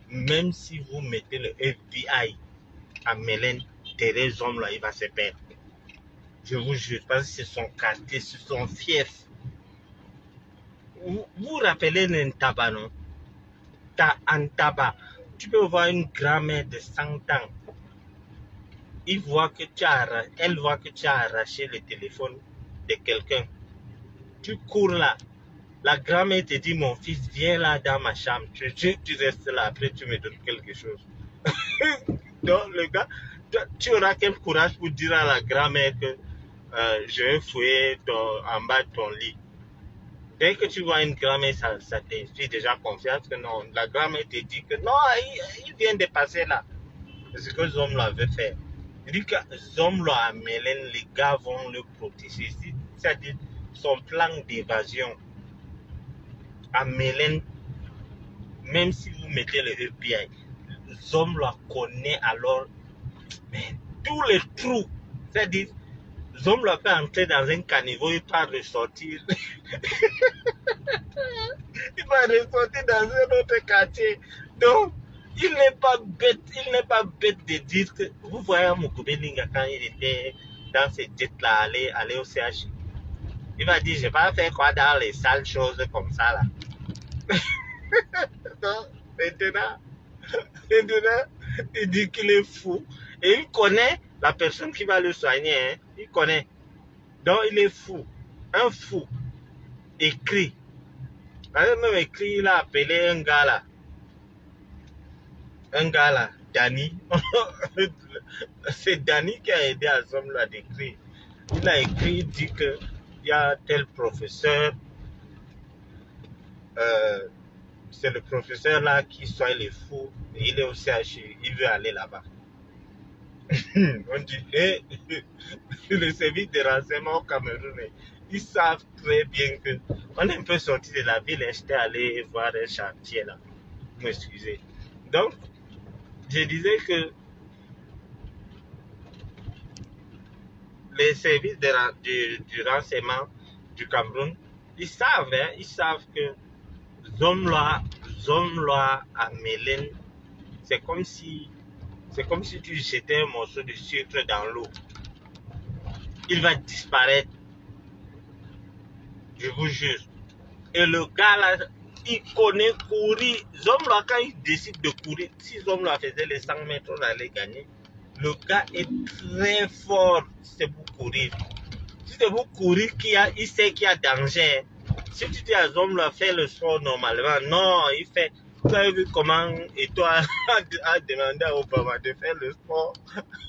même si vous mettez le FBI à Mélène, derrière Zomlo, il va se perdre. Je vous jure, parce que c'est son quartier, c'est son fief. Vous vous rappelez l'Antaba, non? Antaba, tu peux voir une grand-mère de 100 ans. Elle voit que tu as arraché le téléphone de quelqu'un. Tu cours là. La grand-mère te dit, mon fils, viens là dans ma chambre. Tu restes là, après tu me donnes quelque chose. Donc, le gars, tu auras quel courage pour dire à la grand-mère que je vais fouiller en bas de ton lit. Dès que tu vois une grand-mère, ça t'inspire déjà confiance que non. La grand-mère te dit que non, il vient de passer là. C'est ce que Zomlo avait fait. Il dit que Zomlo à Mélène, les gars vont le protéger. C'est-à-dire son plan d'évasion à Mélène, même si vous mettez le FBI, Zomlo connaît alors tous les trous. C'est-à-dire, Zomlo peut entrer dans un caniveau, il peut ressortir. Il va ressortir dans un autre quartier. Donc, il n'est pas bête de dire que vous voyez Moukoubé Linga quand il était dans ces jets-là, aller au CH. Il va dire, je vais pas faire quoi dans les sales choses comme ça là. Donc, maintenant, il dit qu'il est fou. Et il connaît la personne qui va le soigner. Hein. Il connaît. Donc, il est fou. Un fou. Écrit. Même écrit, il a appelé un gars là. Danny. C'est Danny qui a aidé à Zomlo à décrire. Il a écrit, il dit qu'il y a tel professeur. C'est le professeur là qui soigne les fous. Et il est au CHU. Il veut aller là-bas. On dit, le service de renseignement au Cameroun, ils savent très bien que on est un peu sorti de la ville et j'étais allé voir un chantier là. Vous m'excusez. Donc, je disais que les services du renseignement du Cameroun, ils savent que Zomlo à Mélène, c'est comme si C'est comme si tu jetais un morceau de sucre dans l'eau. Il va disparaître. Je vous jure. Et le gars là, il connaît courir. Zomla, quand il décide de courir, si Zomla faisait les 100 mètres, on allait gagner. Le gars est très fort si c'est pour courir. Si c'est pour courir, il sait qu'il y a danger. Si tu dis à Zomla, fais le sport normalement, non, il fait. Tu as vu comment Eto'o a demandé à Obama de faire le sport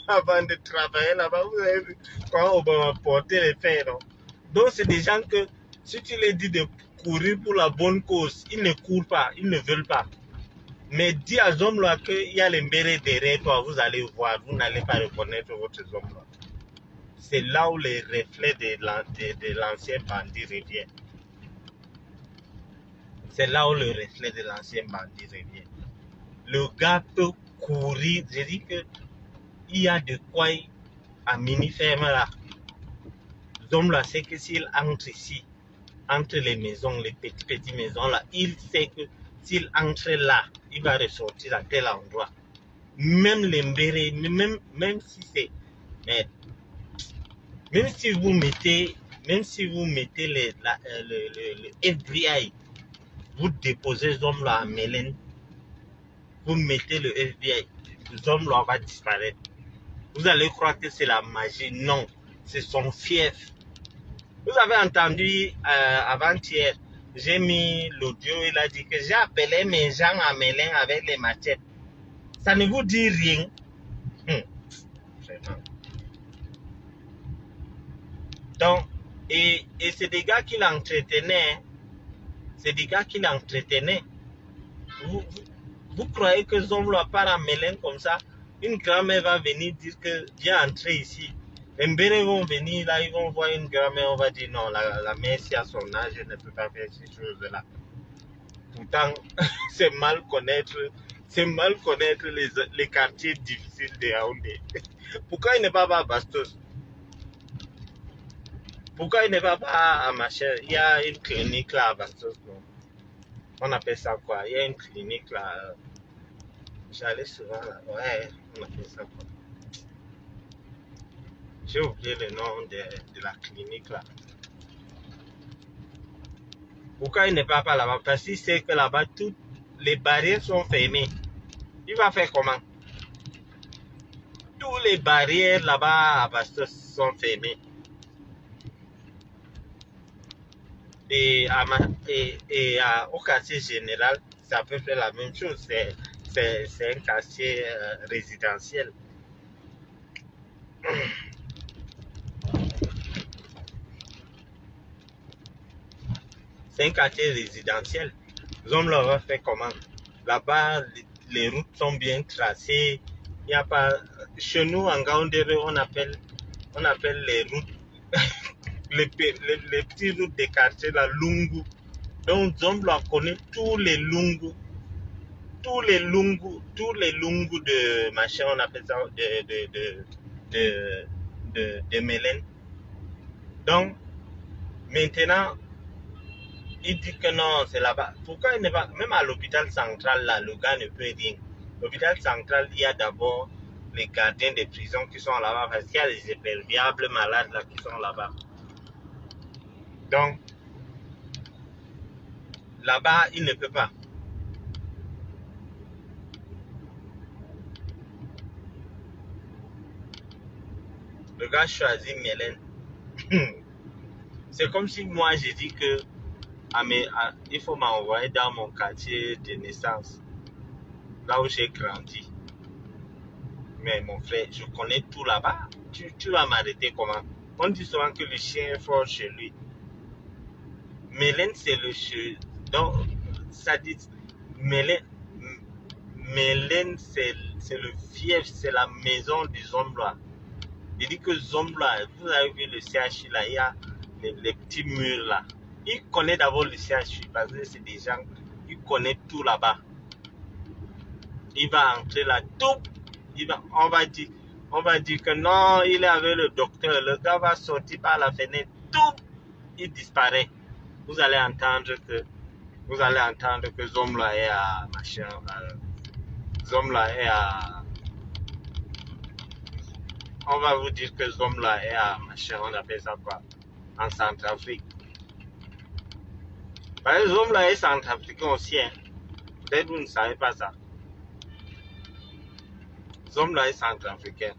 avant de travailler là-bas. Vous avez vu comment Obama portait les fers, non? Donc, c'est des gens que, si tu les dis de courir pour la bonne cause, ils ne courent pas, ils ne veulent pas. Mais dis à Zomla qu'il y a les mbérés derrière toi, vous allez voir, vous n'allez pas reconnaître votre Zomla. C'est là où les reflets de l'ancien bandit revient. C'est là où le reflet de l'ancien bandit revient. Le gars peut courir. Je dis que il y a de quoi à mini-ferme là. Zomla sait que s'il entre ici, entre les maisons, les petites maisons là, il sait que s'il entre là, il va ressortir à tel endroit. Même les mbérés, même si c'est... Même si vous mettez le FBI, vous déposez Zomla à Mélène, vous mettez le FBI, Zomla va disparaître. Vous allez croire que c'est la magie. Non, c'est son fief. Vous avez entendu avant-hier, j'ai mis l'audio, il a dit que j'ai appelé mes gens à Mélène avec les machettes. Ça ne vous dit rien. Donc, et c'est des gars qui l'entretenaient. C'est des gars qui l'entretenaient. Vous croyez que Zomla part à Mélène comme ça? Une grand-mère va venir dire que viens entrer ici. Les mbérés vont venir là, ils vont voir une grand-mère, on va dire non, la mère si à son âge ne peut pas faire ces choses-là. Pourtant, c'est mal connaître les quartiers difficiles de Yaoundé. Pourquoi il n'est pas à Bastos? Pourquoi il n'est pas à machin? Il y a une clinique là à Bastos, non? On appelle ça quoi? Il y a une clinique là. J'allais souvent là. Ouais, on appelle ça quoi? J'ai oublié le nom de la clinique là. Pourquoi il n'est pas là-bas? Parce qu'il sait que là-bas, toutes les barrières sont fermées. Il va faire comment? Toutes les barrières là-bas à Bastos sont fermées. Et au quartier général, c'est à peu près la même chose. C'est un quartier résidentiel. C'est un quartier résidentiel. Zomla va faire comment? Là-bas, les routes sont bien tracées. Il n'y a pas... Chez nous, en Gaoundéré, on appelle les routes, les petites routes des quartiers, la Lungu. Donc, Zomla connaît tous les Lungu. Tous les Lungu de machin, on appelle ça, de Mélène. Donc, maintenant, il dit que non, c'est là-bas. Pourquoi il n'est pas... Même à l'hôpital central, là, le gars ne peut rien. L'hôpital central, il y a d'abord les gardiens des prisons qui sont là-bas parce qu'il y a les imperméables malades là qui sont là-bas. Donc, là-bas, il ne peut pas. Le gars choisit Mélène. C'est comme si moi, j'ai dit que il faut m'envoyer dans mon quartier de naissance, là où j'ai grandi. Mais mon frère, je connais tout là-bas. Tu vas m'arrêter comment? On dit souvent que le chien est fort chez lui. Mélène, c'est le chien. Donc, ça dit, Mélène, c'est le fief, c'est la maison du Zomla. Il dit que Zomla, vous avez vu le CHU là, il y a les petits murs là. Il connaît d'abord le CHU parce que c'est des gens, il connaît tout là-bas. Il va entrer là, tout. On va dire que non, il est avec le docteur. Le gars va sortir par la fenêtre, tout. Il disparaît. Vous allez entendre que Zomla est à machin. Zomla est à On va vous dire que ce homme-là est à machin, on appelle ça quoi? En Centrafrique. Parce que ce homme-là est centrafricain aussi. Hein. Peut-être vous ne savez pas ça. Ce homme-là est centrafricain.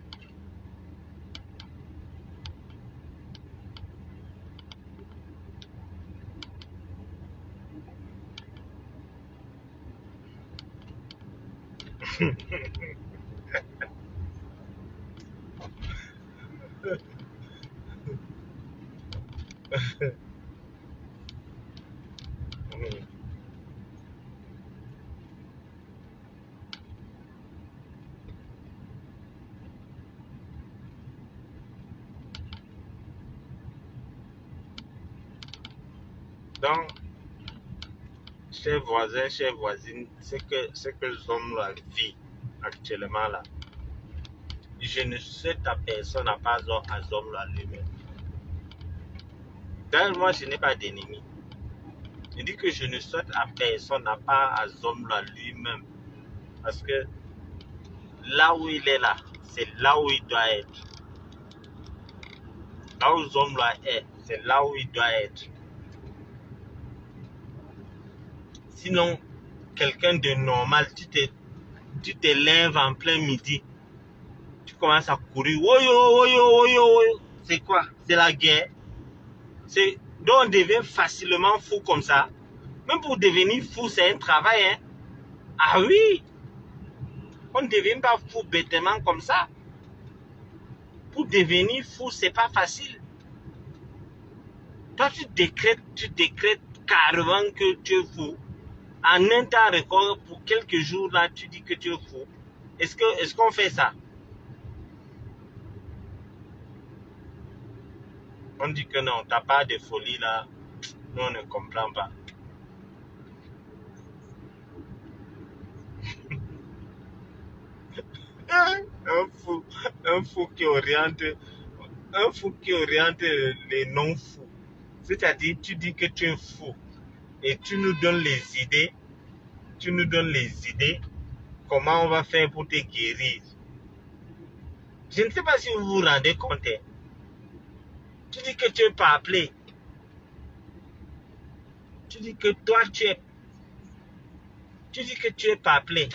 Donc, chers voisins, chères voisines, c'est que ce homme-là vit actuellement là. Je ne souhaite à personne à part à ce homme-là lui-même. D'ailleurs, moi, je n'ai pas d'ennemi. Je dis que je ne souhaite à personne à part à ce homme-là lui-même. Parce que là où il est là, c'est là où il doit être. Là où ce homme-là est, c'est là où il doit être. Sinon, quelqu'un de normal, tu te lèves en plein midi, tu commences à courir, oyo. C'est quoi? C'est la guerre. Donc on devient facilement fou comme ça. Même pour devenir fou, c'est un travail. Hein? Ah oui, on ne devient pas fou bêtement comme ça. Pour devenir fou, c'est pas facile. Toi, tu décrètes carrément que tu es fou. En un temps record, pour quelques jours, là, tu dis que tu es fou. Est-ce qu'on fait ça? On dit que non, t'as pas de folie là. Nous, on ne comprend pas. Un fou qui oriente les non-fous. C'est-à-dire, tu dis que tu es fou et tu nous donnes les idées, comment on va faire pour te guérir. Je ne sais pas si vous vous rendez compte. Hein. Tu dis que tu n'es pas appelé. Tu dis que toi, tu dis que tu n'es pas appelé.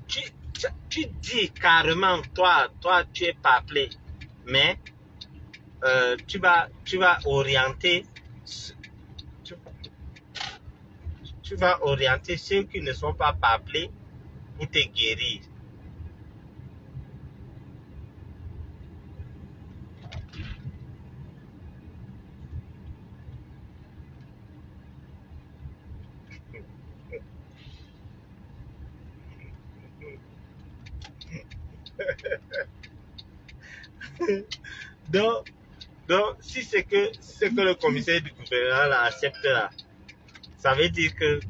Tu dis carrément, toi, tu n'es pas appelé. Mais tu vas orienter tu vas orienter ceux qui ne sont pas appelés pour te guérir. Donc, si c'est que le commissaire du gouvernement accepte là, ça veut dire que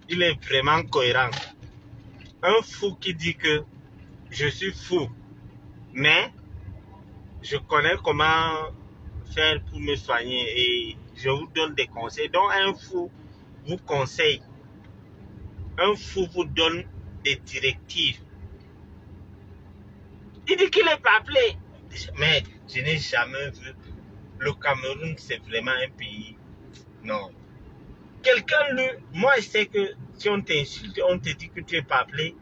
il est vraiment cohérent. Un fou qui dit que je suis fou, mais je connais comment faire pour me soigner et je vous donne des conseils. Donc un fou vous conseille, un fou vous donne des directives. Il dit qu'il n'est pas appelé. Mais je n'ai jamais vu. Le Cameroun, c'est vraiment un pays. Non. Quelqu'un, moi, je sais que si on t'insulte, on te dit que tu n'es pas appelé,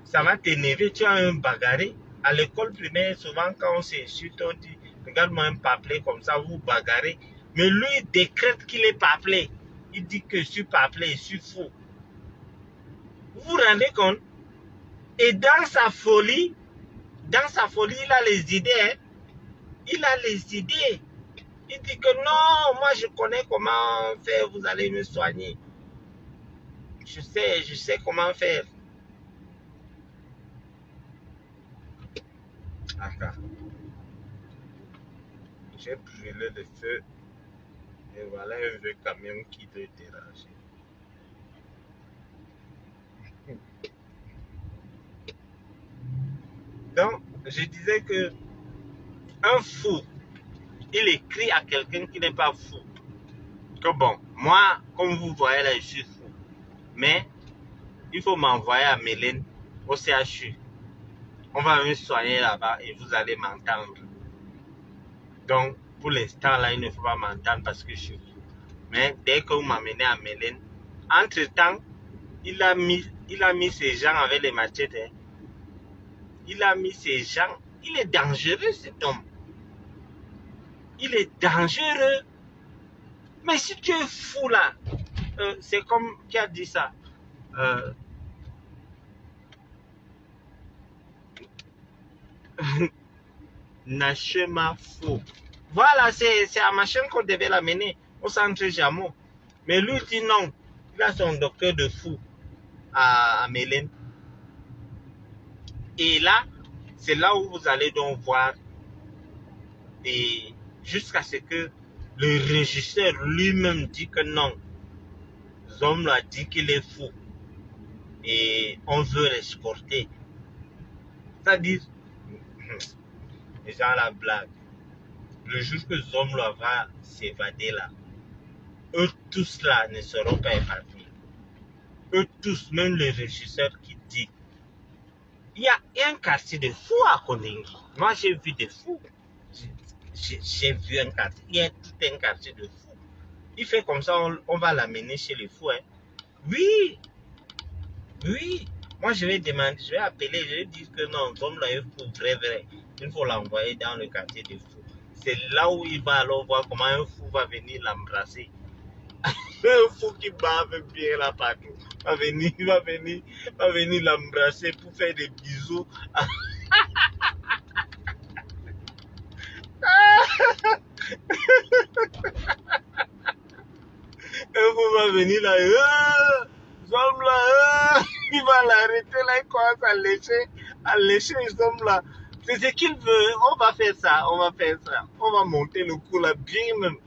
ça va t'énerver, tu as un bagarré. À l'école primaire, souvent, quand on s'insulte, on dit, regarde-moi un pas appelé, comme ça, vous bagarrez. Mais lui, il décrète qu'il n'est pas appelé. Il dit que je suis pas appelé, je suis fou. Vous vous rendez compte? Et dans sa folie, il a les idées. Hein? Il a les idées. Il dit que non, moi je connais comment faire, vous allez me soigner. Je sais comment faire. Attends. J'ai brûlé le feu. Et voilà un vieux camion qui doit déranger. Donc, je disais que un fou, il écrit à quelqu'un qui n'est pas fou. Que bon, moi, comme vous voyez là, je suis fou. Mais, il faut m'envoyer à Mélène au CHU. On va me soigner là-bas et vous allez m'entendre. Donc, pour l'instant, là, il ne faut pas m'entendre parce que je suis fou. Mais dès que vous m'amenez à Mélène, entre-temps, il a mis ses gens avec les machettes. Hein. Il a mis ses gens. Il est dangereux, cet homme. Il est dangereux. Mais si tu es fou, là, c'est comme qui a dit ça. Nachema fou. Voilà, c'est à ma chaîne qu'on devait l'amener au centre Jameau. Mais lui dit non. Il a son docteur de fou à Mélène. Et là, c'est là où vous allez donc voir. Et jusqu'à ce que le régisseur lui-même dit que non. Zom lui a dit qu'il est fou. Et on veut l'exporter. C'est-à-dire, les gens la blague. Le jour que Zomlo va s'évader là, eux tous là ne seront pas épargnés. Eux tous, même le régisseur qui dit, il y a un quartier de fous à Kondengi. Moi j'ai vu des fous. J'ai vu un quartier, il y a tout un quartier de fous. Il fait comme ça, on va l'amener chez les fous. Hein. Oui, oui. Moi je vais demander, je vais appeler, je vais dire que non, Zomlo est fou, vrai. Il faut l'envoyer dans le quartier des fous. C'est là où il va alors voir comment un fou va venir l'embrasser. Un fou qui bave bien là partout va venir l'embrasser pour faire des bisous. Un fou va venir là, il va l'arrêter là, il commence à lécher les hommes là. C'est ce qu'il veut, on va faire ça, on va monter le coup là, bien même.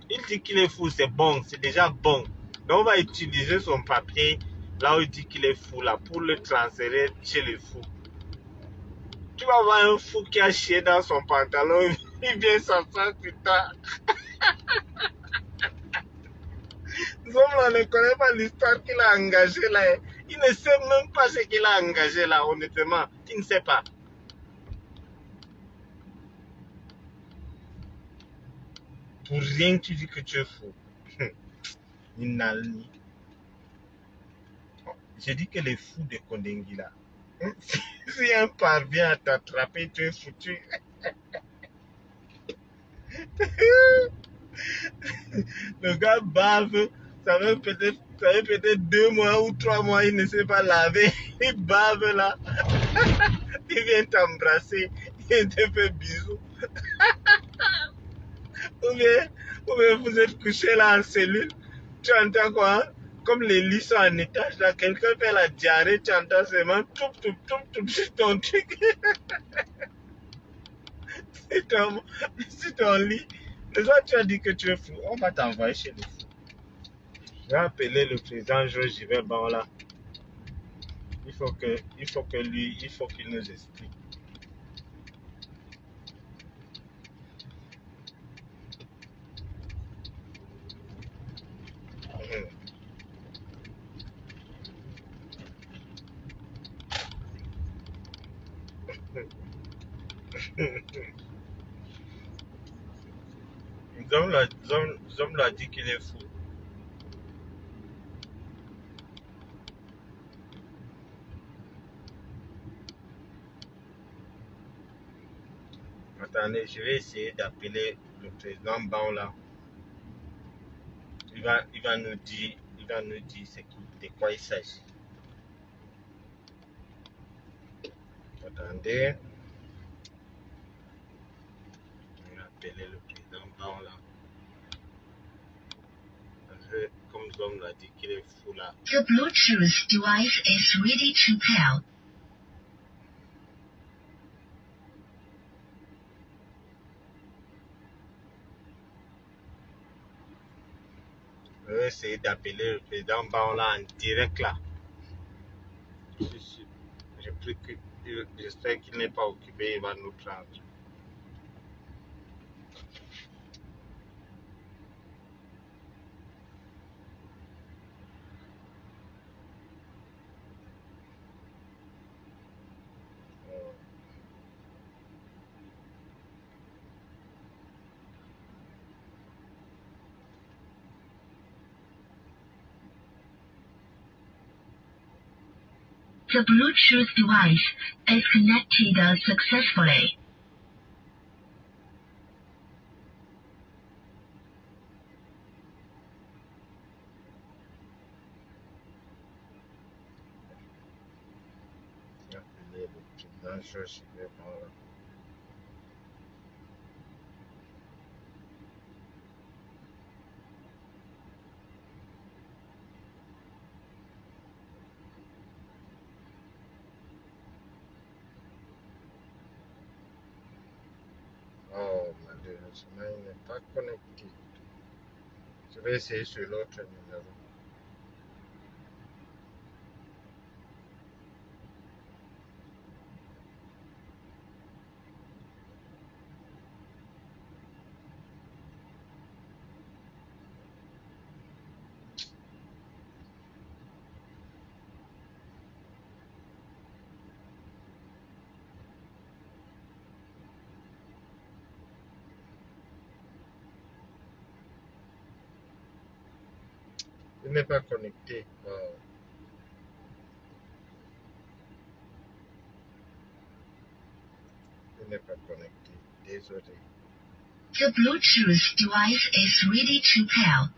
Il dit qu'il est fou, c'est bon, c'est déjà bon. Donc on va utiliser son papier, là où il dit qu'il est fou, là, pour le transférer chez les fous. Tu vas voir un fou qui a chié dans son pantalon, il vient s'asseoir sur toi. Zomla ne connaît pas l'histoire qu'il a engagée là. Il ne sait même pas ce qu'il a engagé là, honnêtement. Il ne sait pas. Pour rien, tu dis que tu es fou. Inali. J'ai dit que les fous de Kondengi là, si un parvient à t'attraper, tu es foutu. Le gars bave, ça fait peut-être 2 mois ou 3 mois, il ne sait pas laver. Il bave là. Il vient t'embrasser, il te fait bisous. Ou bien vous êtes couché là en cellule, tu entends quoi? Comme les lits sont en étage, là, quelqu'un fait la diarrhée, tu entends seulement tout sur ton truc, sur ton lit. Et toi, tu as dit que tu es fou, on va t'envoyer chez le fou. Je vais appeler le président Georges Givert là. Il faut qu'il nous explique. Zom l'a dit qu'il est fou. Attendez, je vais essayer d'appeler le président là. Il va nous dire de quoi il s'agit. Attendez. Je vais appeler le président là. Parce que, comme Zom l'a dit qu'il est fou là. The Bluetooth device is ready to pair. Je vais essayer d'appeler le président là en direct là. J'espère qu'il n'est pas occupé, il va nous prendre. The Bluetooth device is connected successfully. Appeler le président Georges Weah. Oh, malheureusement, il n'est pas connecté. Je vais essayer sur l'autre numéro. Il n'est pas connecté. Oh, il n'est pas connecté. Désolé. The Bluetooth device is ready to pair.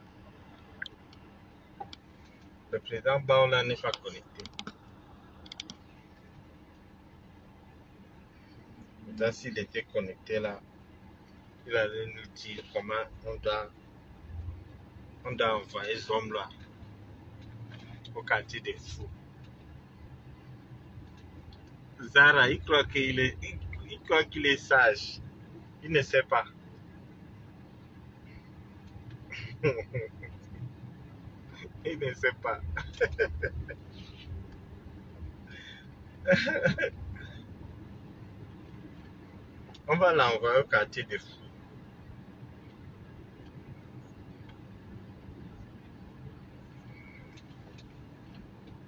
Le président Baola n'est pas connecté. Maintenant, s'il était connecté là, il allait nous dire comment on doit envoyer ce homme-là au quartier des fous. Zara, il croit qu'il est sage. Il ne sait pas. Il ne sait pas. On va l'envoyer au quartier des fous.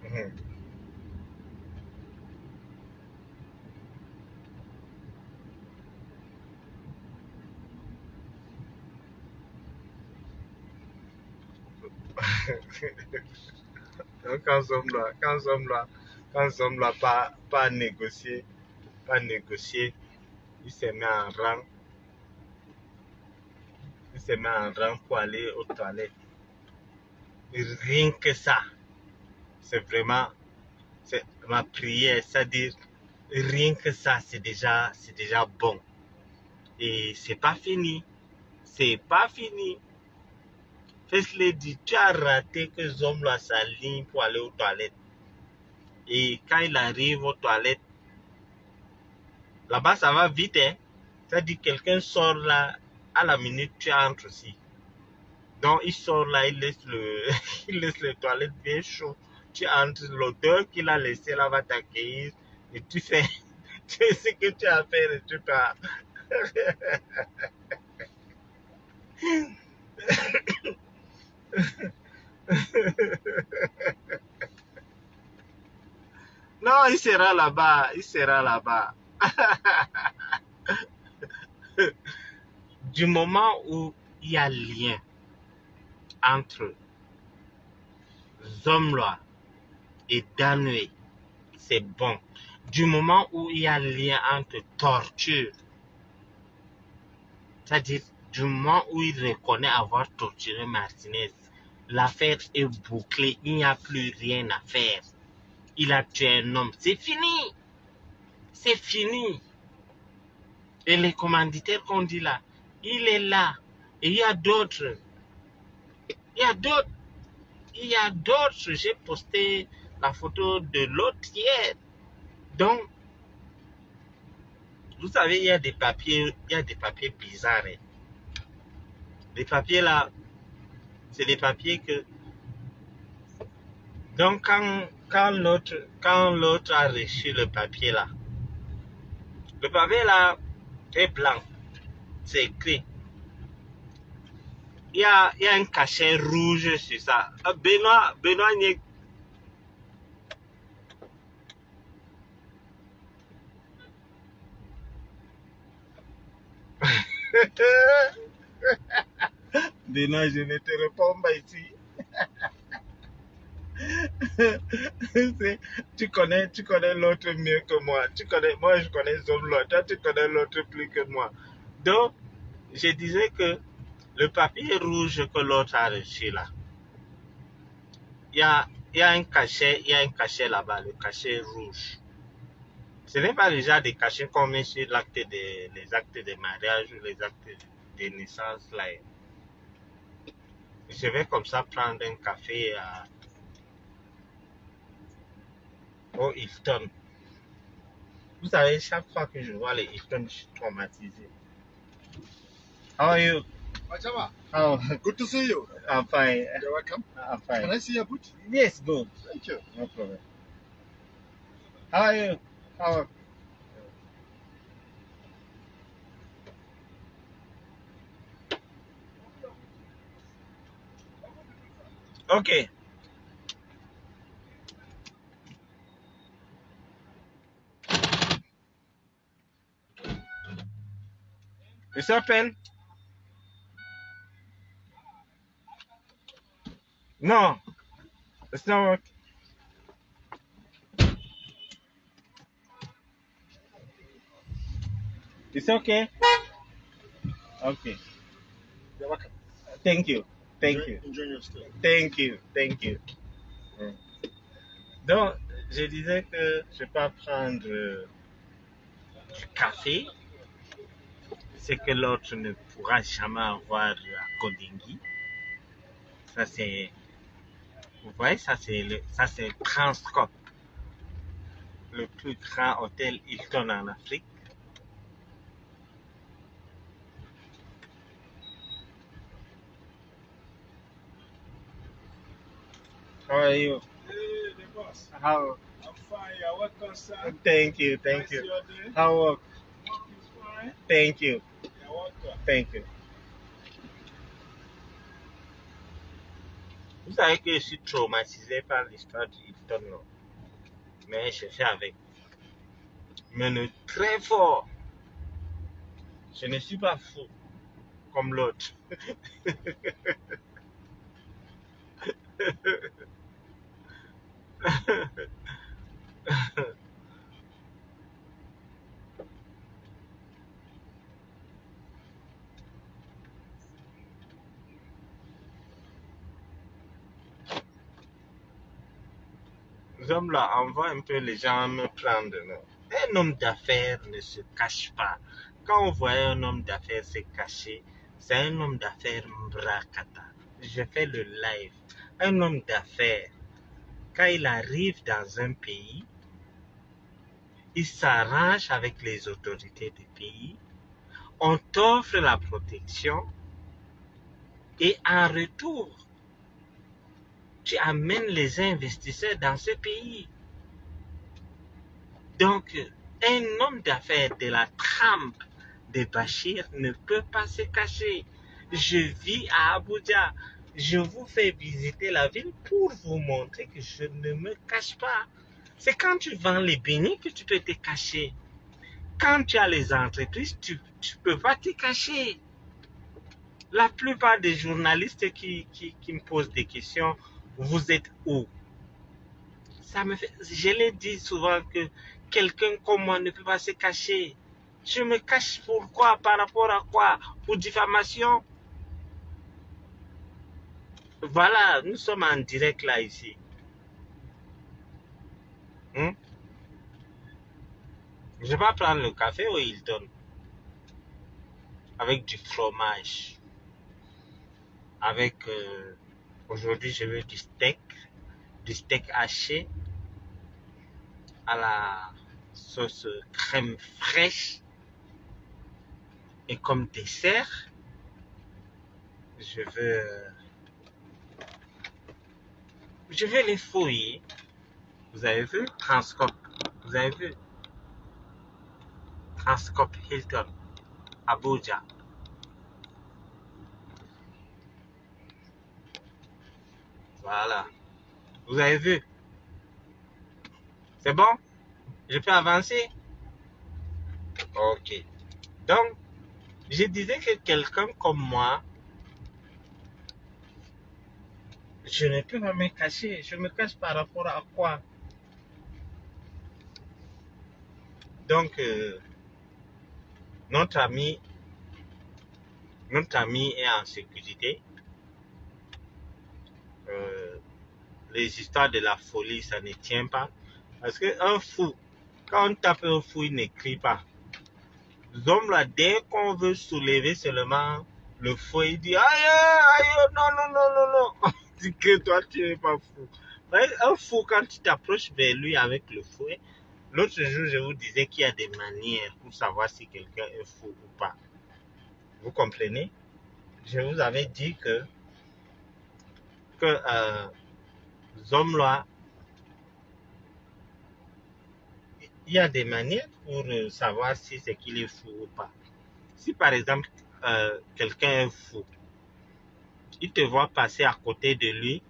Mhm. Donc, quand ce homme-là pas négocier, il se met en rang. Il se met en rang pour aller aux toilettes. Et rien que ça, c'est ma prière, c'est-à-dire rien que ça, c'est déjà bon. Et c'est pas fini. C'est pas fini. Fais-le dit, tu as raté que ce homme-là s'aligne pour aller aux toilettes. Et quand il arrive aux toilettes, là-bas, ça va vite, hein. C'est-à-dire quelqu'un sort là, à la minute, tu entres aussi. Donc, il sort là, il laisse les toilettes bien chaud. Tu entres, l'odeur qu'il a laissé là va t'accueillir. Et tu fais ce que tu as à faire et tu pars. Non, il sera là-bas. Il sera là-bas. Du moment où il y a lien entre Zomlois et Danoué, c'est bon. Du moment où il y a lien entre torture, c'est-à-dire du moment où il reconnaît avoir torturé Martinez, l'affaire est bouclée, il n'y a plus rien à faire. Il a tué un homme, c'est fini. C'est fini. Et les commanditaires qu'on dit là, il est là. Et il y a d'autres. Il y a d'autres. Il y a d'autres. J'ai posté la photo de l'autre hier. Donc, vous savez, il y a des papiers bizarres. Hein. Les papiers là, c'est des papiers que. Donc, quand l'autre a reçu le papier là est blanc. C'est écrit. Il y a un cachet rouge sur ça. Benoît Niek. Benoît, je ne te réponds pas ici. Tu connais l'autre mieux que moi. Moi, je connais Zomlo. Toi, tu connais l'autre plus que moi. Donc, je disais que le papier rouge que l'autre a reçu là, il y a un cachet là-bas, le cachet rouge. Ce n'est pas déjà des cachets qu'on met sur les actes de mariage ou les actes de naissance là. Je vais comme ça prendre un café au Hilton. Vous savez, chaque fois que je vois les Hilton, je suis traumatisé. How are you? Wachama, How? good to see you. I'm fine. You're welcome. I'm Can fine. I see your boot? Yes, good. Thank you. No problem. How are you? How? Okay. It's open? No, it's not working. It's okay? Okay. You're welcome. Thank you. Thank you. Enjoy your stay. Thank you. Thank you. Donc, je disais que je peux prendre du café, ce que l'autre ne pourra jamais avoir à Kodingi. Ça, c'est, vous voyez, ça, c'est Transcorp, le plus grand hôtel Hilton en Afrique. How are you? Hey, the boss. How? I'm fine. You're welcome, sir. Thank you. Thank How's you. your day? How work? Work is fine. Thank you. You're welcome. Thank you. Vous savez que je suis traumatisé par l'histoire du Hilton, non? Mais je fais avec. Mais ne très fort. Je ne suis pas fou comme l'autre. Les hommes là envoient un peu les gens me prendre. Non? Un homme d'affaires ne se cache pas. Quand on voit un homme d'affaires se cacher, c'est un homme d'affaires mbrakata. Je fais le live. Un homme d'affaires, quand il arrive dans un pays, il s'arrange avec les autorités du pays, on t'offre la protection et en retour, tu amènes les investisseurs dans ce pays. Donc, un homme d'affaires de la trempe de Bachir ne peut pas se cacher. Je vis à Abuja. Je vous fais visiter la ville pour vous montrer que je ne me cache pas. C'est quand tu vends les beignets que tu peux te cacher. Quand tu as les entreprises, tu ne peux pas te cacher. La plupart des journalistes qui me posent des questions, vous êtes où? Ça me fait, je l'ai dit souvent que quelqu'un comme moi ne peut pas se cacher. Je me cache pourquoi? Par rapport à quoi? Pour diffamation? Voilà, nous sommes en direct là ici. Je vais prendre le café au Hilton avec du fromage. Avec, aujourd'hui je veux du steak haché à la sauce crème fraîche. Et comme dessert, je veux les fouiller. Vous avez vu? Transcorp. Vous avez vu? Transcorp Hilton, Abuja. Voilà. Vous avez vu? C'est bon? Je peux avancer? Ok. Donc, je disais que quelqu'un comme moi, je ne peux pas me cacher. Je me cache par rapport à quoi? Donc, notre ami est en sécurité. Les histoires de la folie, ça ne tient pas. Parce qu'un fou, quand on tape un fou, il n'écrit pas. Les hommes là, dès qu'on veut soulever seulement le fouet, il dit aïe, aïe, non, non, non, non, non. Dis que toi, tu n'es pas fou. Ouais, un fou, quand tu t'approches vers lui avec le fouet, l'autre jour, je vous disais qu'il y a des manières pour savoir si quelqu'un est fou ou pas. Vous comprenez? Je vous avais dit que les hommes là, il y a des manières pour savoir si c'est qu'il est fou ou pas. Si par exemple, quelqu'un est fou, il te voit passer à côté de lui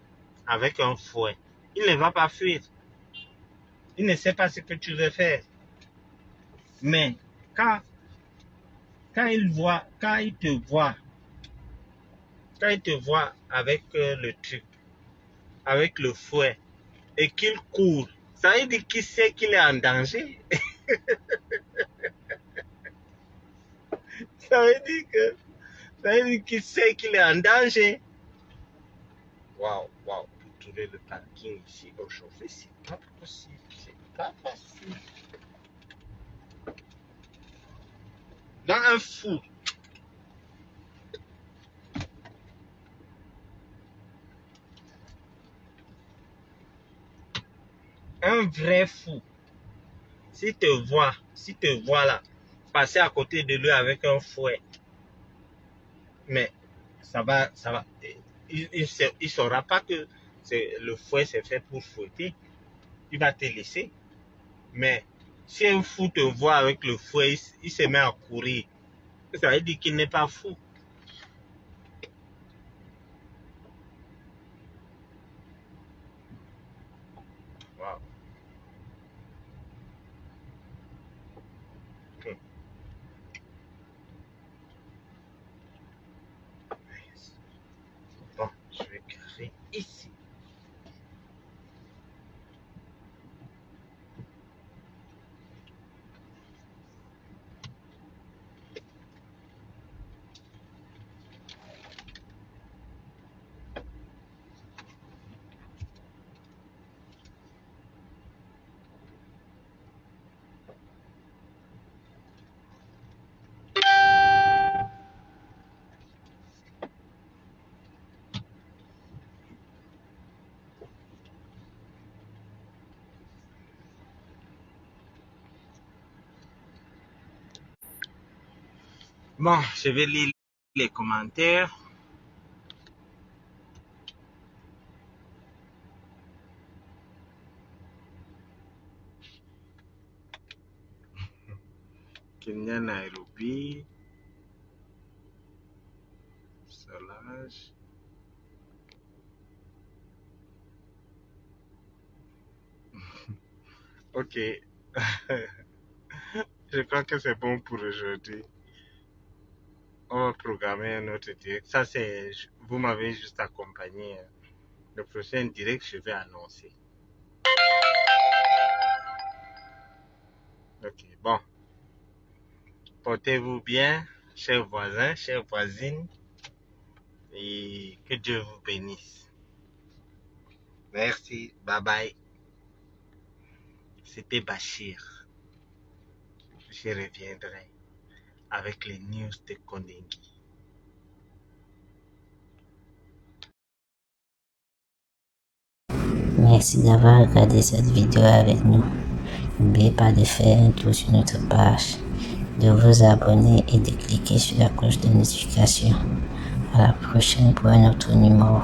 avec un fouet, il ne va pas fuir. Il ne sait pas ce que tu veux faire. Mais quand il te voit avec le truc, avec le fouet, et qu'il court, ça veut dire qu'il sait qu'il est en danger. Ça veut dire qu'il sait qu'il est en danger. Waouh, pour trouver le parking ici aujourd'hui, c'est pas possible. C'est pas facile. Dans un fou, un vrai fou, s'il te voit là, passer à côté de lui avec un fouet, mais ça va, il saura pas que le fouet c'est fait pour fouetter. Il va te laisser. Mais si un fou te voit avec le fouet, il se met à courir. Ça veut dire qu'il n'est pas fou. Wow. Bon, je vais garer ici. Bon, je vais lire les commentaires. Kenya, Nairobi. Solange. Ok. Je crois que c'est bon pour aujourd'hui. On va programmer un autre direct. Ça, c'est. Vous m'avez juste accompagné. Le prochain direct, je vais annoncer. Ok, bon. Portez-vous bien, chers voisins, chères voisines. Et que Dieu vous bénisse. Merci. Bye bye. C'était Bachir. Je reviendrai avec les news de Kondengi. Merci d'avoir regardé cette vidéo avec nous. N'oubliez pas de faire un tour sur notre page, de vous abonner et de cliquer sur la cloche de notification. À la prochaine pour un autre numéro.